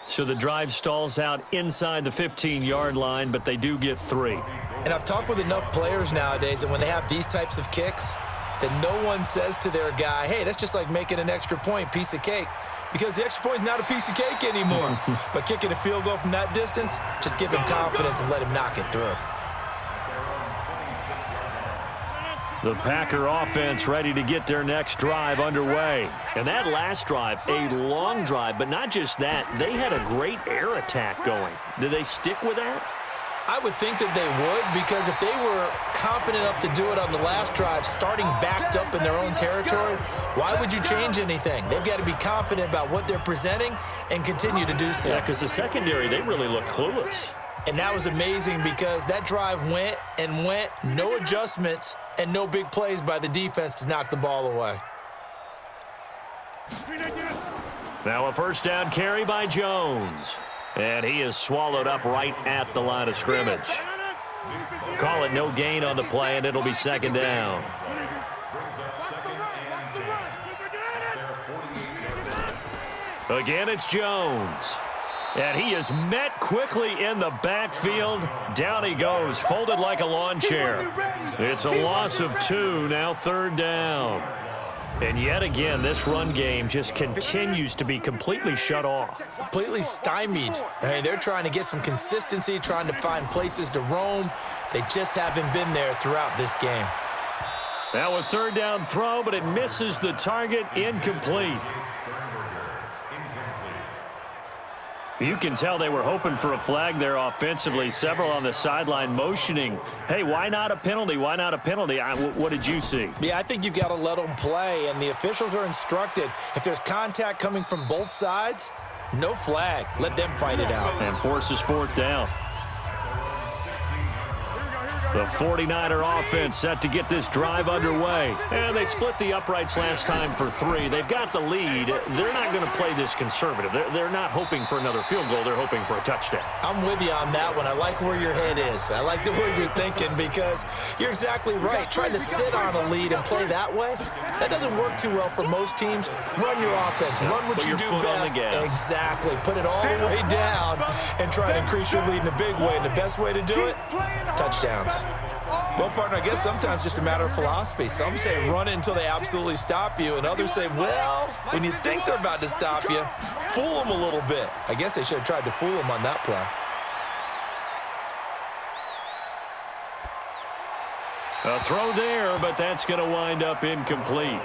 So the drive stalls out inside the 15-yard line, but they do get 3. And I've talked with enough players nowadays that when they have these types of kicks, that no one says to their guy, hey, that's just like making an extra point, piece of cake. Because the extra point is not a piece of cake anymore. But kicking a field goal from that distance, just give him confidence and let him knock it through. The Packer offense ready to get their next drive underway. And that last drive, a long drive, but not just that. They had a great air attack going. Do they stick with that? I would think that they would, because if they were confident enough to do it on the last drive, starting backed up in their own territory, why would you change anything? They've got to be confident about what they're presenting and continue to do so. Yeah, because the secondary, they really look clueless. And that was amazing, because that drive went and went, no adjustments, and no big plays by the defense to knock the ball away. Now a 1st down carry by Jones. And he is swallowed up right at the line of scrimmage. Call it no gain on the play, and it'll be 2nd down. Again, it's Jones. And he is met quickly in the backfield. Down he goes, folded like a lawn chair. It's a loss of 2, now 3rd down. And yet again, this run game just continues to be completely shut off. Completely stymied. I mean, they're trying to get some consistency, trying to find places to roam. They just haven't been there throughout this game. Now a 3rd down throw, but it misses the target, incomplete. You can tell they were hoping for a flag there offensively. Several on the sideline motioning, hey, why not a penalty? Why not a penalty? What did you see? Yeah, I think you've got to let them play, and the officials are instructed. If there's contact coming from both sides, no flag. Let them fight it out. And forces fourth down. The 49er offense set to get this drive underway. And they split the uprights last time for 3. They've got the lead. They're not going to play this conservative. They're not hoping for another field goal. They're hoping for a touchdown. I'm with you on that one. I like where your head is. I like the way you're thinking because you're exactly right. Trying to sit on a lead and play that way, that doesn't work too well for most teams. Run your offense. Run what you do best. Exactly. Put it all the way down and try to increase your lead in a big way. And the best way to do it, touchdowns. Well, partner, I guess sometimes just a matter of philosophy. Some say run it until they absolutely stop you, and others say, well, when you think they're about to stop you, fool them a little bit. I guess they should have tried to fool them on that play. A throw there, but that's going to wind up incomplete.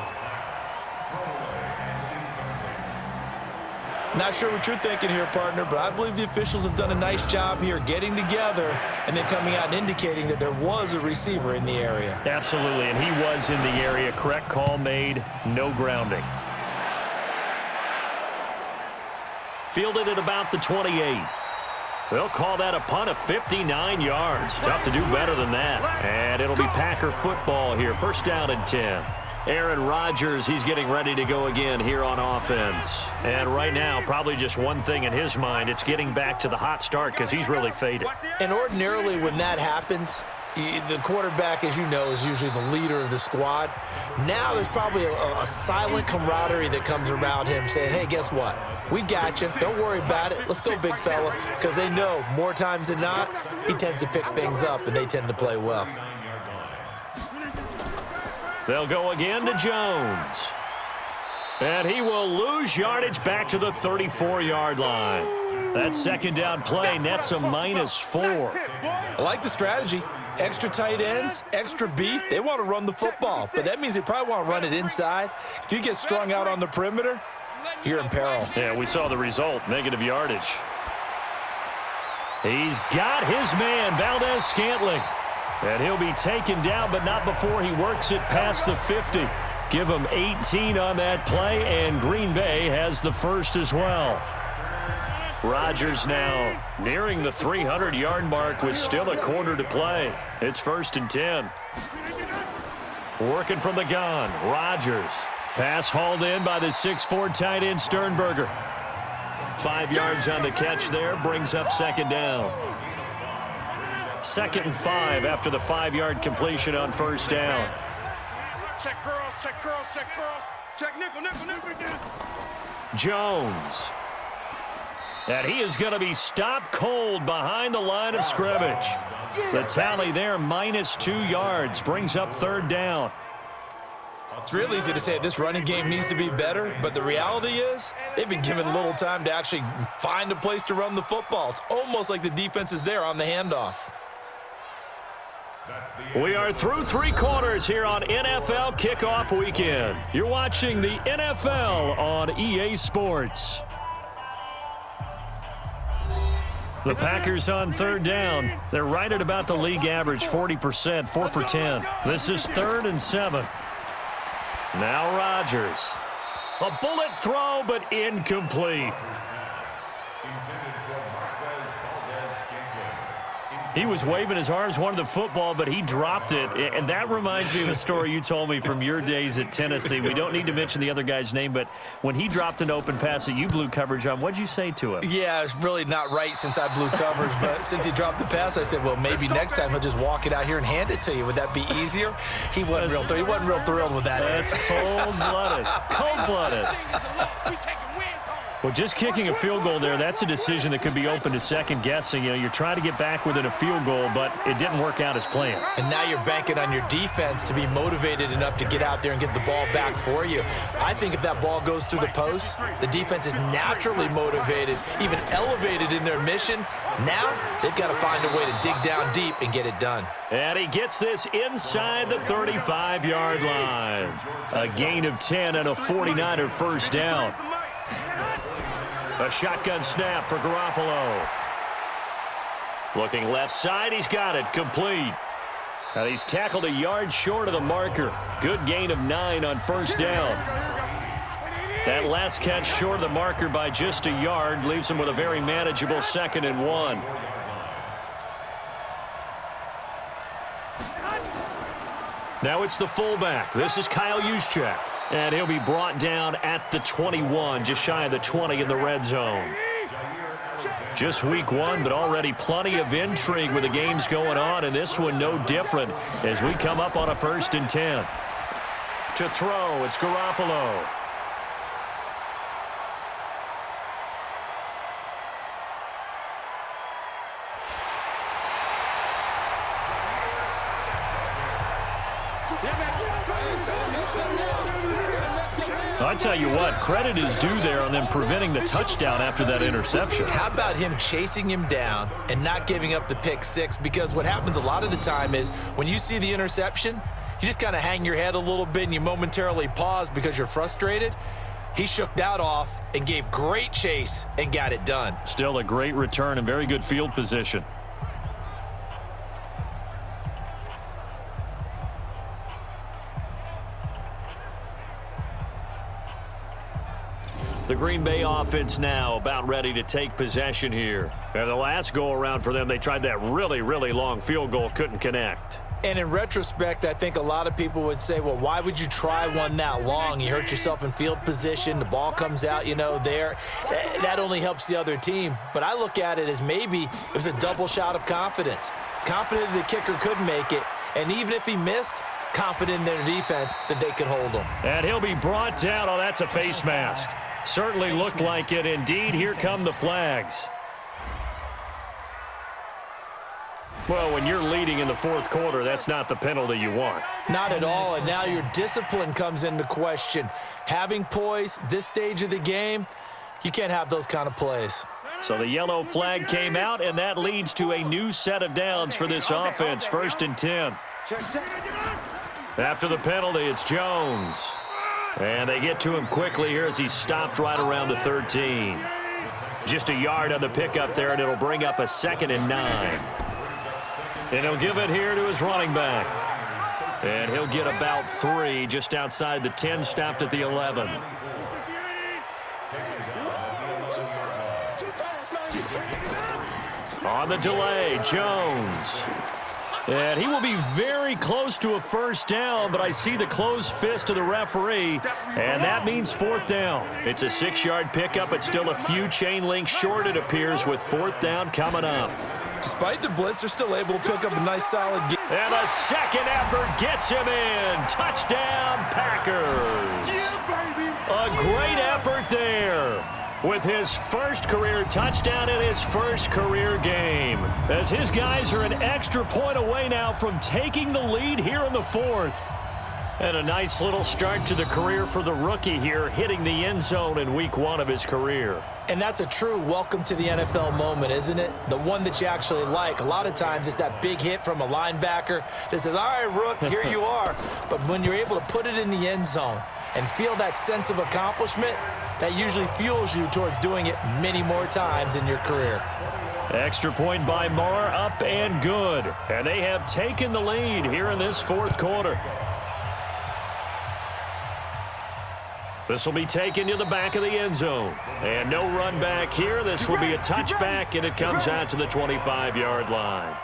Not sure what you're thinking here, partner, but I believe the officials have done a nice job here getting together and then coming out and indicating that there was a receiver in the area. Absolutely, and he was in the area. Correct call made, no grounding. Fielded at about the 28. They'll call that a punt of 59 yards. Tough to do better than that. And it'll be Packer football here. First down and 10. Aaron Rodgers, he's getting ready to go again here on offense. And right now, probably just one thing in his mind. It's getting back to the hot start because he's really faded. And ordinarily when that happens, the quarterback, as you know, is usually the leader of the squad. Now there's probably a silent camaraderie that comes around him saying, hey, guess what? We got you. Don't worry about it. Let's go, big fella. Because they know more times than not, he tends to pick things up, and they tend to play well. They'll go again to Jones. And he will lose yardage back to the 34-yard line. That second down play nets a -4. I like the strategy. Extra tight ends, extra beef. They want to run the football, but that means they probably want to run it inside. If you get strung out on the perimeter, you're in peril. Yeah, we saw the result, negative yardage. He's got his man, Valdez-Scantling. And he'll be taken down, but not before he works it past the 50. Give him 18 on that play, and Green Bay has the first as well. Rodgers now nearing the 300-yard mark with still a quarter to play. It's 1st and 10. Working from the gun, Rodgers. Pass hauled in by the 6'4" tight end Sternberger. 5 yards on the catch there, brings up second down. 2nd and 5 after the 5-yard completion on first down. Check curls, check curls, check curls. Check nickel, nickel, nickel. Jones. And he is going to be stopped cold behind the line of scrimmage. The tally there, -2 yards, brings up 3rd down. It's real easy to say this running game needs to be better, but the reality is they've been given little time to actually find a place to run the football. It's almost like the defense is there on the handoff. We are through 3 quarters here on NFL Kickoff Weekend. You're watching the NFL on EA Sports. The Packers on 3rd down. They're right at about the league average, 40%, 4 for 10. This is 3rd and 7. Now Rodgers. A bullet throw, but incomplete. He was waving his arms, wanted the football, but he dropped it. And that reminds me of a story you told me from your days at Tennessee. We don't need to mention the other guy's name, but when he dropped an open pass that you blew coverage on, what'd you say to him? Yeah, it's really not right since I blew coverage, but since he dropped the pass, I said, well, maybe next time he'll just walk it out here and hand it to you. Would that be easier? He wasn't real thrilled with that. That's cold-blooded. Cold-blooded. Well, just kicking a field goal there, that's a decision that could be open to second guessing. You know, you're trying to get back within a field goal, but it didn't work out as planned. And now you're banking on your defense to be motivated enough to get out there and get the ball back for you. I think if that ball goes through the post, the defense is naturally motivated, even elevated in their mission. Now they've got to find a way to dig down deep and get it done. And he gets this inside the 35-yard line. A gain of 10 and a 49er first down. A shotgun snap for Garoppolo. Looking left side, he's got it, complete. Now he's tackled a yard short of the marker. Good gain of 9 on first down. That last catch short of the marker by just a yard leaves him with a very manageable 2nd and 1. Now it's the fullback. This is Kyle Juszczyk. And he'll be brought down at the 21, just shy of the 20 in the red zone. Just week 1, but already plenty of intrigue with the games going on, and this one no different as we come up on a 1st and 10. To throw, it's Garoppolo. I tell you what, credit is due there on them preventing the touchdown after that interception. How about him chasing him down and not giving up the pick 6? Because what happens a lot of the time is when you see the interception, you just kind of hang your head a little bit and you momentarily pause because you're frustrated. He shook that off and gave great chase and got it done. Still a great return and very good field position. The Green Bay offense now about ready to take possession here. And the last go-around for them, they tried that really, really long field goal, couldn't connect. And in retrospect, I think a lot of people would say, well, why would you try one that long? You hurt yourself in field position. The ball comes out, there. That only helps the other team. But I look at it as maybe it was a double shot of confidence. Confident the kicker could make it. And even if he missed, confident in their defense that they could hold him. And he'll be brought down. Oh, that's a face mask. Certainly looked like it. Indeed, here come the flags. Well, when you're leading in the 4th quarter, that's not the penalty you want. Not at all, and now your discipline comes into question. Having poise this stage of the game, you can't have those kind of plays. So the yellow flag came out, and that leads to a new set of downs for this offense, 1st and 10. After the penalty, it's Jones. And they get to him quickly here as he's stopped right around the 13. Just a yard on the pickup there, and it'll bring up a 2nd and 9. And he'll give it here to his running back. And he'll get about 3 just outside the 10, stopped at the 11. On the delay, Jones. And he will be very close to a 1st down, but I see the closed fist of the referee, and that means 4th down. It's a 6-yard pickup. It's still a few chain links short, it appears, with 4th down coming up. Despite the blitz, they're still able to pick up a nice, solid game. And a second effort gets him in. Touchdown, Packers. A great effort there, with his first career touchdown in his first career game, as his guys are an extra point away now from taking the lead here in the 4th. And a nice little start to the career for the rookie here, hitting the end zone in week 1 of his career. And that's a true welcome to the NFL moment, isn't it? The one that you actually like. A lot of times it's that big hit from a linebacker that says, all right, Rook, here you are. But when you're able to put it in the end zone and feel that sense of accomplishment, that usually fuels you towards doing it many more times in your career. Extra point by Marr, up and good. And they have taken the lead here in this 4th quarter. This will be taken to the back of the end zone. And no run back here. This will be a touchback, and it comes out to the 25-yard line.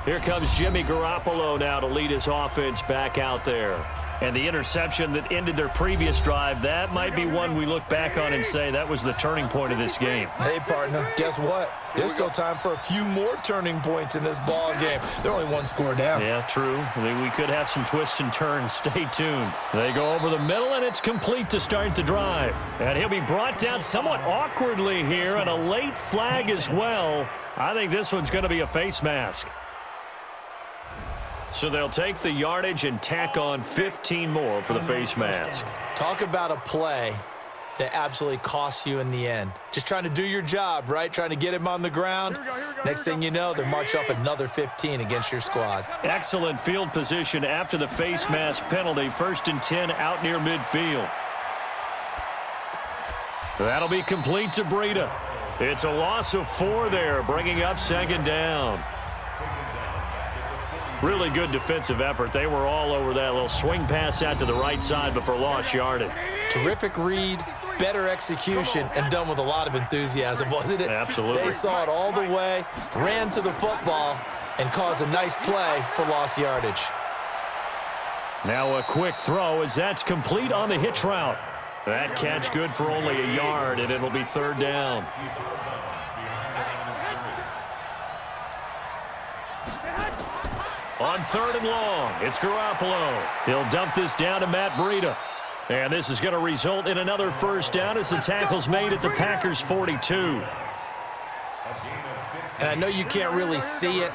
Here comes Jimmy Garoppolo now to lead his offense back out there. And the interception that ended their previous drive, that might be one we look back on and say that was the turning point of this game. Hey, partner, guess what? There's still time for a few more turning points in this ball game. They're only 1 score down. Yeah, true. I mean, we could have some twists and turns. Stay tuned. They go over the middle, and it's complete to start the drive. And he'll be brought down somewhat awkwardly here, and a late flag as well. I think this one's going to be a face mask. So they'll take the yardage and tack on 15 more for the face mask. Talk about a play that absolutely costs you in the end. Just trying to do your job, right? Trying to get him on the ground. Next thing you know, they're marching off another 15 against your squad. Excellent field position after the face mask penalty. 1st and 10 out near midfield. That'll be complete to Breida. It's a loss of 4 there, bringing up second down. Really good defensive effort. They were all over that little swing pass out to the right side, but for lost yardage. Terrific read, better execution, and done with a lot of enthusiasm, wasn't it? Absolutely. They saw it all the way, ran to the football, and caused a nice play for lost yardage. Now a quick throw as that's complete on the hitch route. That catch good for only a yard, and it'll be third down. On third and long, it's Garoppolo. He'll dump this down to Matt Breida. And this is going to result in another first down as the tackle's made at the Packers' 42. And I know you can't really see it,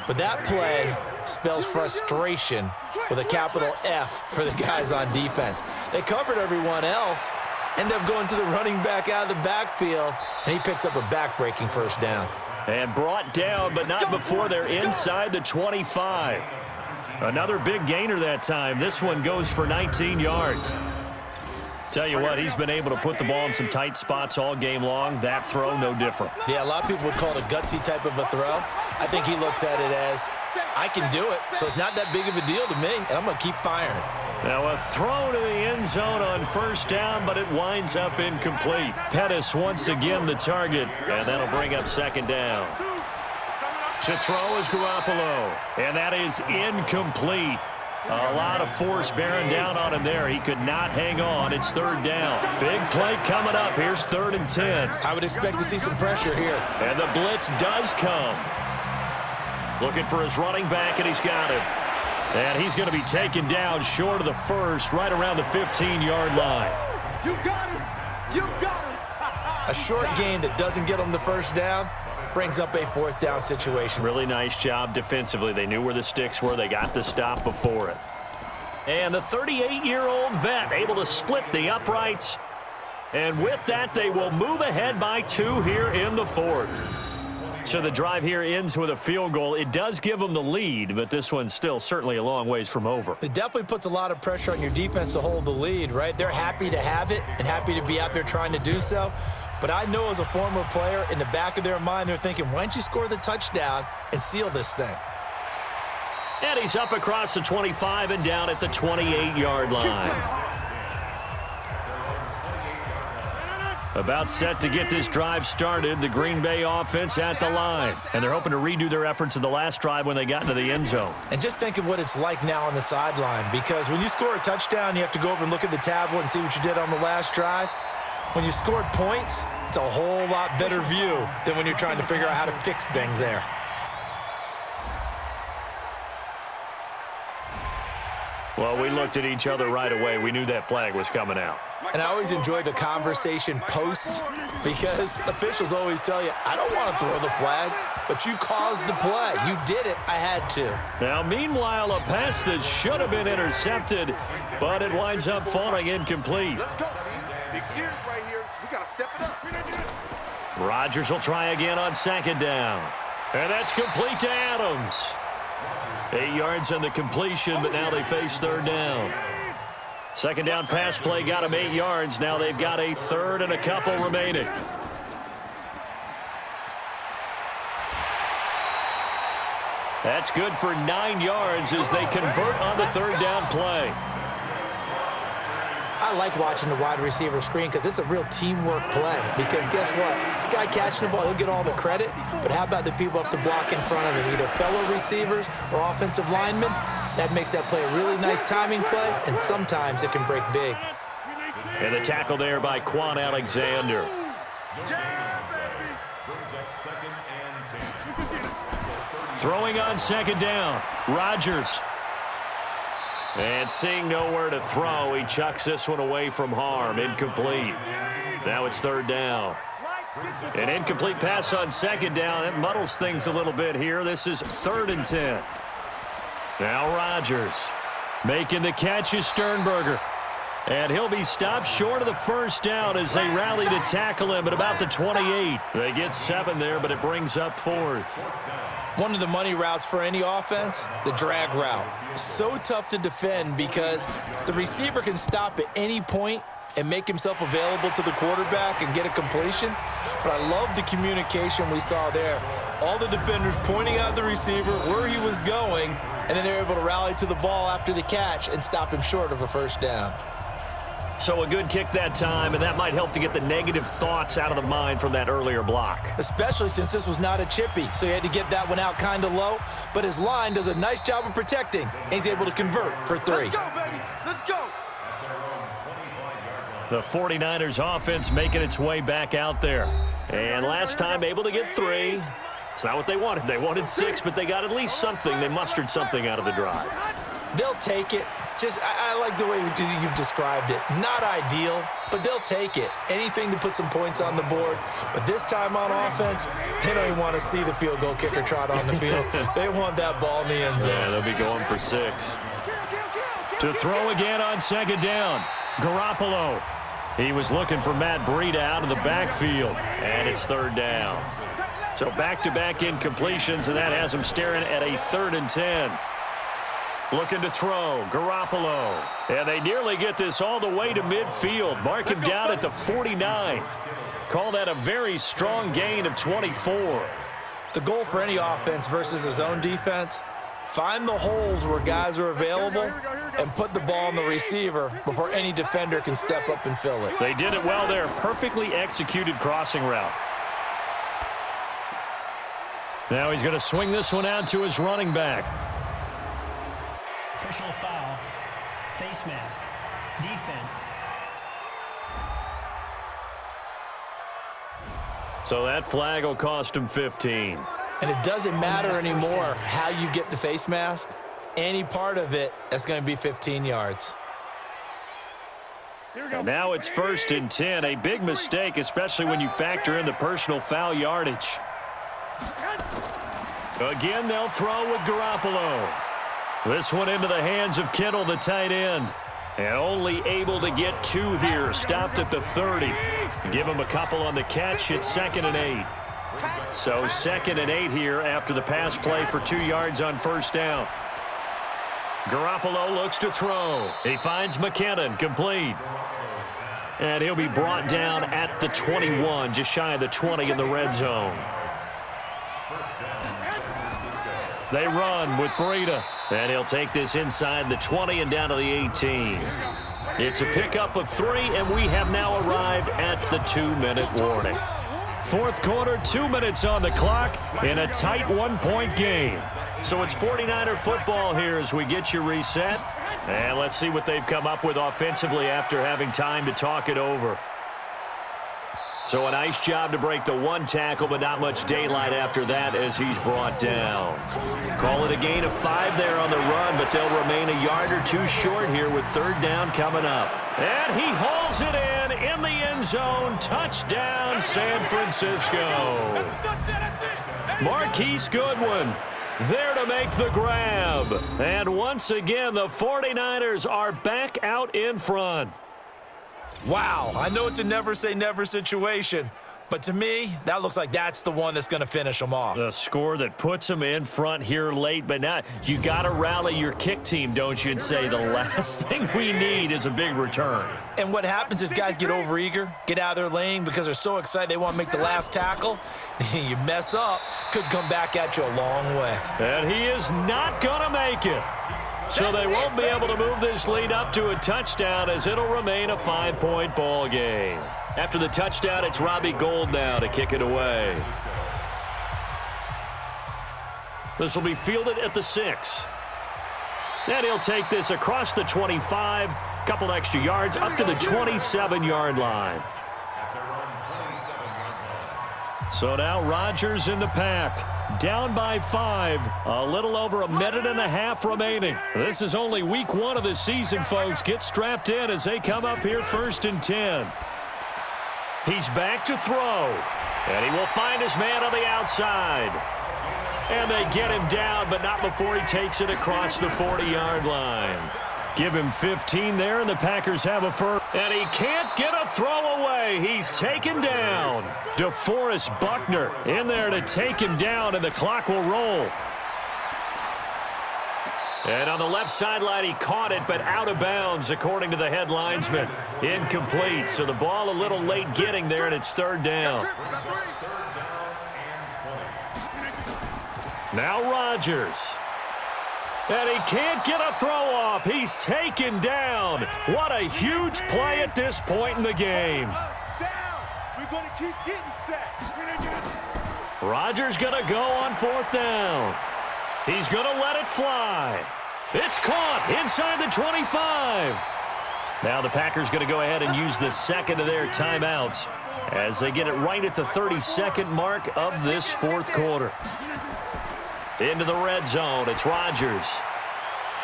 but that play spells frustration with a capital F for the guys on defense. They covered everyone else, end up going to the running back out of the backfield, and he picks up a back-breaking first down. And brought down, but not before they're inside the 25. Another big gainer that time. This one goes for 19 yards. Tell you what, he's been able to put the ball in some tight spots all game long. That throw, no different. Yeah, a lot of people would call it a gutsy type of a throw. I think he looks at it as, I can do it, so it's not that big of a deal to me, and I'm going to keep firing. Now a throw to the end zone on first down, but it winds up incomplete. Pettis once again the target, and that'll bring up second down. To throw is Garoppolo, and that is incomplete. A lot of force bearing down on him there. He could not hang on. It's third down. Big play coming up. Here's 3rd and 10. I would expect to see some pressure here. And the blitz does come. Looking for his running back, and he's got him. And he's going to be taken down short of the first, right around the 15-yard line. You got him! You got him! A short gain that doesn't get him the first down brings up a 4th down situation. Really nice job defensively. They knew where the sticks were. They got the stop before it. And the 38-year-old vet able to split the uprights. And with that, they will move ahead by 2 here in the 4th. So the drive here ends with a field goal. It does give them the lead, but this one's still certainly a long ways from over. It definitely puts a lot of pressure on your defense to hold the lead, right? They're happy to have it and happy to be out there trying to do so. But I know as a former player, in the back of their mind, they're thinking, why don't you score the touchdown and seal this thing? And he's up across the 25 and down at the 28-yard line. About set to get this drive started, the Green Bay offense at the line. And they're hoping to redo their efforts in the last drive when they got into the end zone. And just think of what it's like now on the sideline, because when you score a touchdown, you have to go over and look at the tablet and see what you did on the last drive. When you scored points, it's a whole lot better view than when you're trying to figure out how to fix things there. Well, we looked at each other right away. We knew that flag was coming out. And I always enjoy the conversation post, because officials always tell you, I don't want to throw the flag, but you caused the play. You did it. I had to. Now, meanwhile, a pass that should have been intercepted, but it winds up falling incomplete. Let's go. Big series right here. We got to step it up. Rodgers will try again on second down. And that's complete to Adams. 8 yards on the completion, but now they face third down. Second down pass play got them 8 yards. Now they've got a third and a couple remaining. That's good for 9 yards as they convert on the third down play. I like watching the wide receiver screen because it's a real teamwork play. Because guess what? The guy catching the ball, he'll get all the credit. But how about the people up to block in front of him, either fellow receivers or offensive linemen? That makes that play a really nice timing play, and sometimes it can break big. And the tackle there by Quan Alexander. Throwing on second down, Rodgers. And seeing nowhere to throw, he chucks this one away from harm. Incomplete. Now it's third down. An incomplete pass on second down. That muddles things a little bit here. This is 3rd and 10. Now Rodgers making the catch is Sternberger. And he'll be stopped short of the first down as they rally to tackle him at about the 28. They get 7 there, but it brings up 4th. One of the money routes for any offense, the drag route. So tough to defend because the receiver can stop at any point and make himself available to the quarterback and get a completion. But I love the communication we saw there. All the defenders pointing out the receiver where he was going, and then they're able to rally to the ball after the catch and stop him short of a first down. So a good kick that time, and that might help to get the negative thoughts out of the mind from that earlier block. Especially since this was not a chippy, so he had to get that one out kind of low. But his line does a nice job of protecting, and he's able to convert for 3. Let's go, baby. Let's go. The 49ers offense making its way back out there. And last time able to get 3. It's not what they wanted. They wanted 6, but they got at least something. They mustered something out of the drive. They'll take it. I like the way you've described it. Not ideal, but they'll take it. Anything to put some points on the board. But this time on offense, they don't even want to see the field goal kicker trot on the field. They want that ball in the end zone. Yeah, they'll be going for 6. To throw again on second down. Garoppolo. He was looking for Matt Breida out of the backfield. And it's 3rd down. So back-to-back incompletions, and that has him staring at a 3rd and 10. Looking to throw, Garoppolo. And they nearly get this all the way to midfield. Mark him down at the 49. Call that a very strong gain of 24. The goal for any offense versus a zone defense, find the holes where guys are available and put the ball on the receiver before any defender can step up and fill it. They did it well there. Perfectly executed crossing route. Now he's going to swing this one out to his running back. Personal foul, face mask, defense. So that flag will cost him 15. And it doesn't matter anymore how you get the face mask. Any part of it, that's going to be 15 yards. And now it's 1st and 10. A big mistake, especially when you factor in the personal foul yardage. Again, they'll throw with Garoppolo. This one into the hands of Kittle, the tight end. And only able to get 2 here. Stopped at the 30. Give him a couple on the catch. It's 2nd and 8. So 2nd and 8 here after the pass play for 2 yards on 1st down. Garoppolo looks to throw. He finds McKinnon, complete. And he'll be brought down at the 21, just shy of the 20 in the red zone. They run with Breida. And he'll take this inside the 20 and down to the 18. It's a pickup of 3, and we have now arrived at the 2-minute warning. 4th quarter, 2 minutes on the clock in a tight 1-point game. So it's 49er football here as we get you reset. And let's see what they've come up with offensively after having time to talk it over. So a nice job to break the 1 tackle, but not much daylight after that as he's brought down. Call it a gain of 5 there on the run, but they'll remain a yard or 2 short here with 3rd down coming up. And he hauls it in the end zone. Touchdown, San Francisco. Marquise Goodwin there to make the grab. And once again, the 49ers are back out in front. Wow, I know it's a never-say-never situation, but to me, that looks like that's the one that's going to finish them off. The score that puts them in front here late, but now you got to rally your kick team, don't you, and say the last thing we need is a big return. And what happens is guys get overeager, get out of their lane because they're so excited they want to make the last tackle. You mess up, could come back at you a long way. And he is not going to make it. So they won't be able to move this lead up to a touchdown as it'll remain a 5-point ball game. After the touchdown, it's Robbie Gould now to kick it away. This will be fielded at the 6. And he'll take this across the 25, couple extra yards up to the 27-yard line. So now Rodgers in the pack. Down by 5. A little over a minute and a half remaining. This is only week 1 of the season, folks. Get strapped in as they come up here 1st and 10. He's back to throw. And he will find his man on the outside. And they get him down, but not before he takes it across the 40-yard line. Give him 15 there, and the Packers have a first. And he can't get a throw away. He's taken down. DeForest Buckner in there to take him down, and the clock will roll. And on the left sideline, he caught it, but out of bounds, according to the head linesman. Incomplete, so the ball a little late getting there, and it's third down. Now Rodgers. And he can't get a throw off. He's taken down. What a huge play at this point in the game. We're going to keep getting set. Rodgers going to go on fourth down. He's going to let it fly. It's caught inside the 25. Now the Packers going to go ahead and use the second of their timeouts as they get it right at the 32nd mark of this fourth quarter. Into the red zone, it's Rodgers.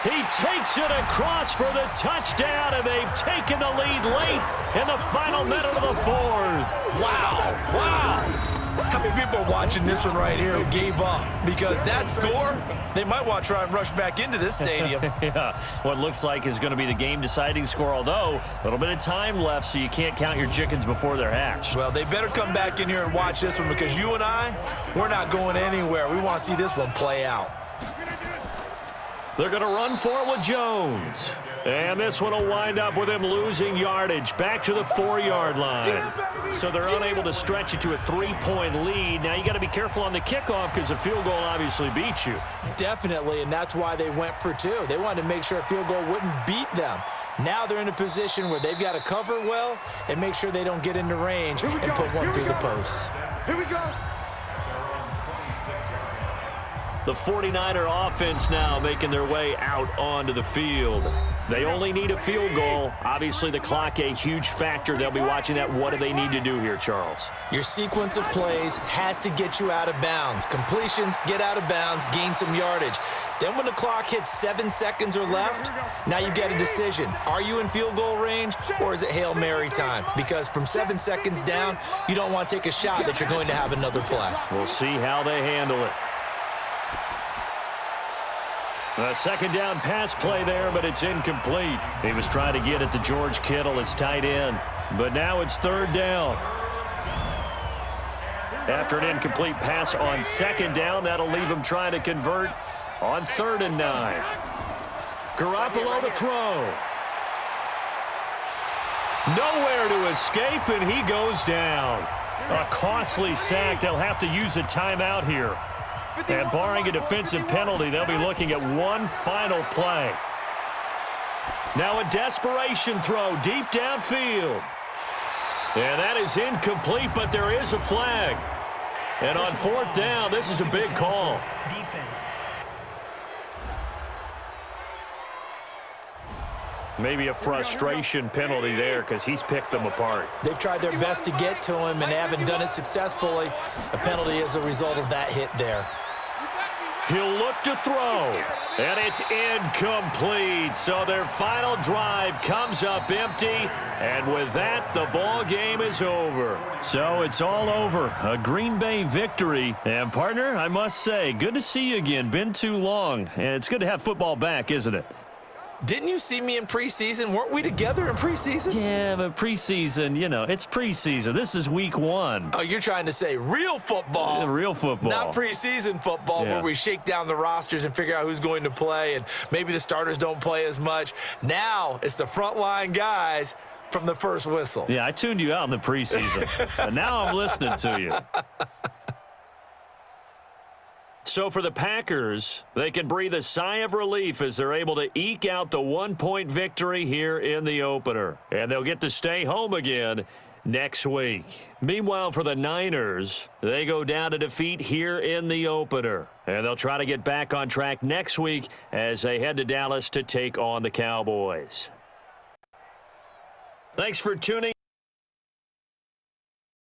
He takes it across for the touchdown, and they've taken the lead late in the final minute of the fourth. Wow, wow. How many people are watching this one right here who gave up? Because that score, they might want to try and rush back into this stadium. Yeah, what looks like is going to be the game-deciding score, although a little bit of time left, so you can't count your chickens before they're hatched. Well, they better come back in here and watch this one, because you and I, we're not going anywhere. We want to see this one play out. They're going to run for it with Jones. And this one will wind up with him losing yardage back to the 4-yard line. So they're unable to stretch it to a 3-point lead. Now you got to be careful on the kickoff because a field goal obviously beats you. Definitely, and that's why they went for two. They wanted to make sure a field goal wouldn't beat them. Now they're in a position where they've got to cover well and make sure they don't get into range and put one through the posts. Here we go. The 49er offense now making their way out onto the field. They only need a field goal. Obviously, the clock a huge factor. They'll be watching that. What do they need to do here, Charles? Your sequence of plays has to get you out of bounds. Completions, get out of bounds, gain some yardage. Then when the clock hits 7 seconds or left, now you get a decision. Are you in field goal range, or is it Hail Mary time? Because from 7 seconds down, you don't want to take a shot that you're going to have another play. We'll see how they handle it. A second down pass play there, but it's incomplete. He was trying to get it to George Kittle, his tight end. But now it's third down. After an incomplete pass on second down, that'll leave him trying to convert on 3rd and 9. Garoppolo to throw. Nowhere to escape, and he goes down. A costly sack. They'll have to use a timeout here. And barring a defensive penalty, they'll be looking at one final play. Now a desperation throw deep downfield. And that is incomplete, but there is a flag. And on 4th down, this is a big call. Defense. Maybe a frustration penalty there because he's picked them apart. They've tried their best to get to him and haven't done it successfully. A penalty is a result of that hit there. He'll look to throw, and it's incomplete. So their final drive comes up empty, and with that, the ball game is over. So it's all over. A Green Bay victory. And, partner, I must say, good to see you again. Been too long. And it's good to have football back, isn't it? Didn't you see me in preseason? Weren't we together in preseason? Yeah, but preseason, you know, it's preseason. This is week 1. Oh, you're trying to say real football. Real football. Not preseason football where we shake down the rosters and figure out who's going to play, and maybe the starters don't play as much. Now it's the frontline guys from the first whistle. Yeah, I tuned you out in the preseason. And now I'm listening to you. So for the Packers, they can breathe a sigh of relief as they're able to eke out the 1-point victory here in the opener. And they'll get to stay home again next week. Meanwhile, for the Niners, they go down to defeat here in the opener. And they'll try to get back on track next week as they head to Dallas to take on the Cowboys. Thanks for tuning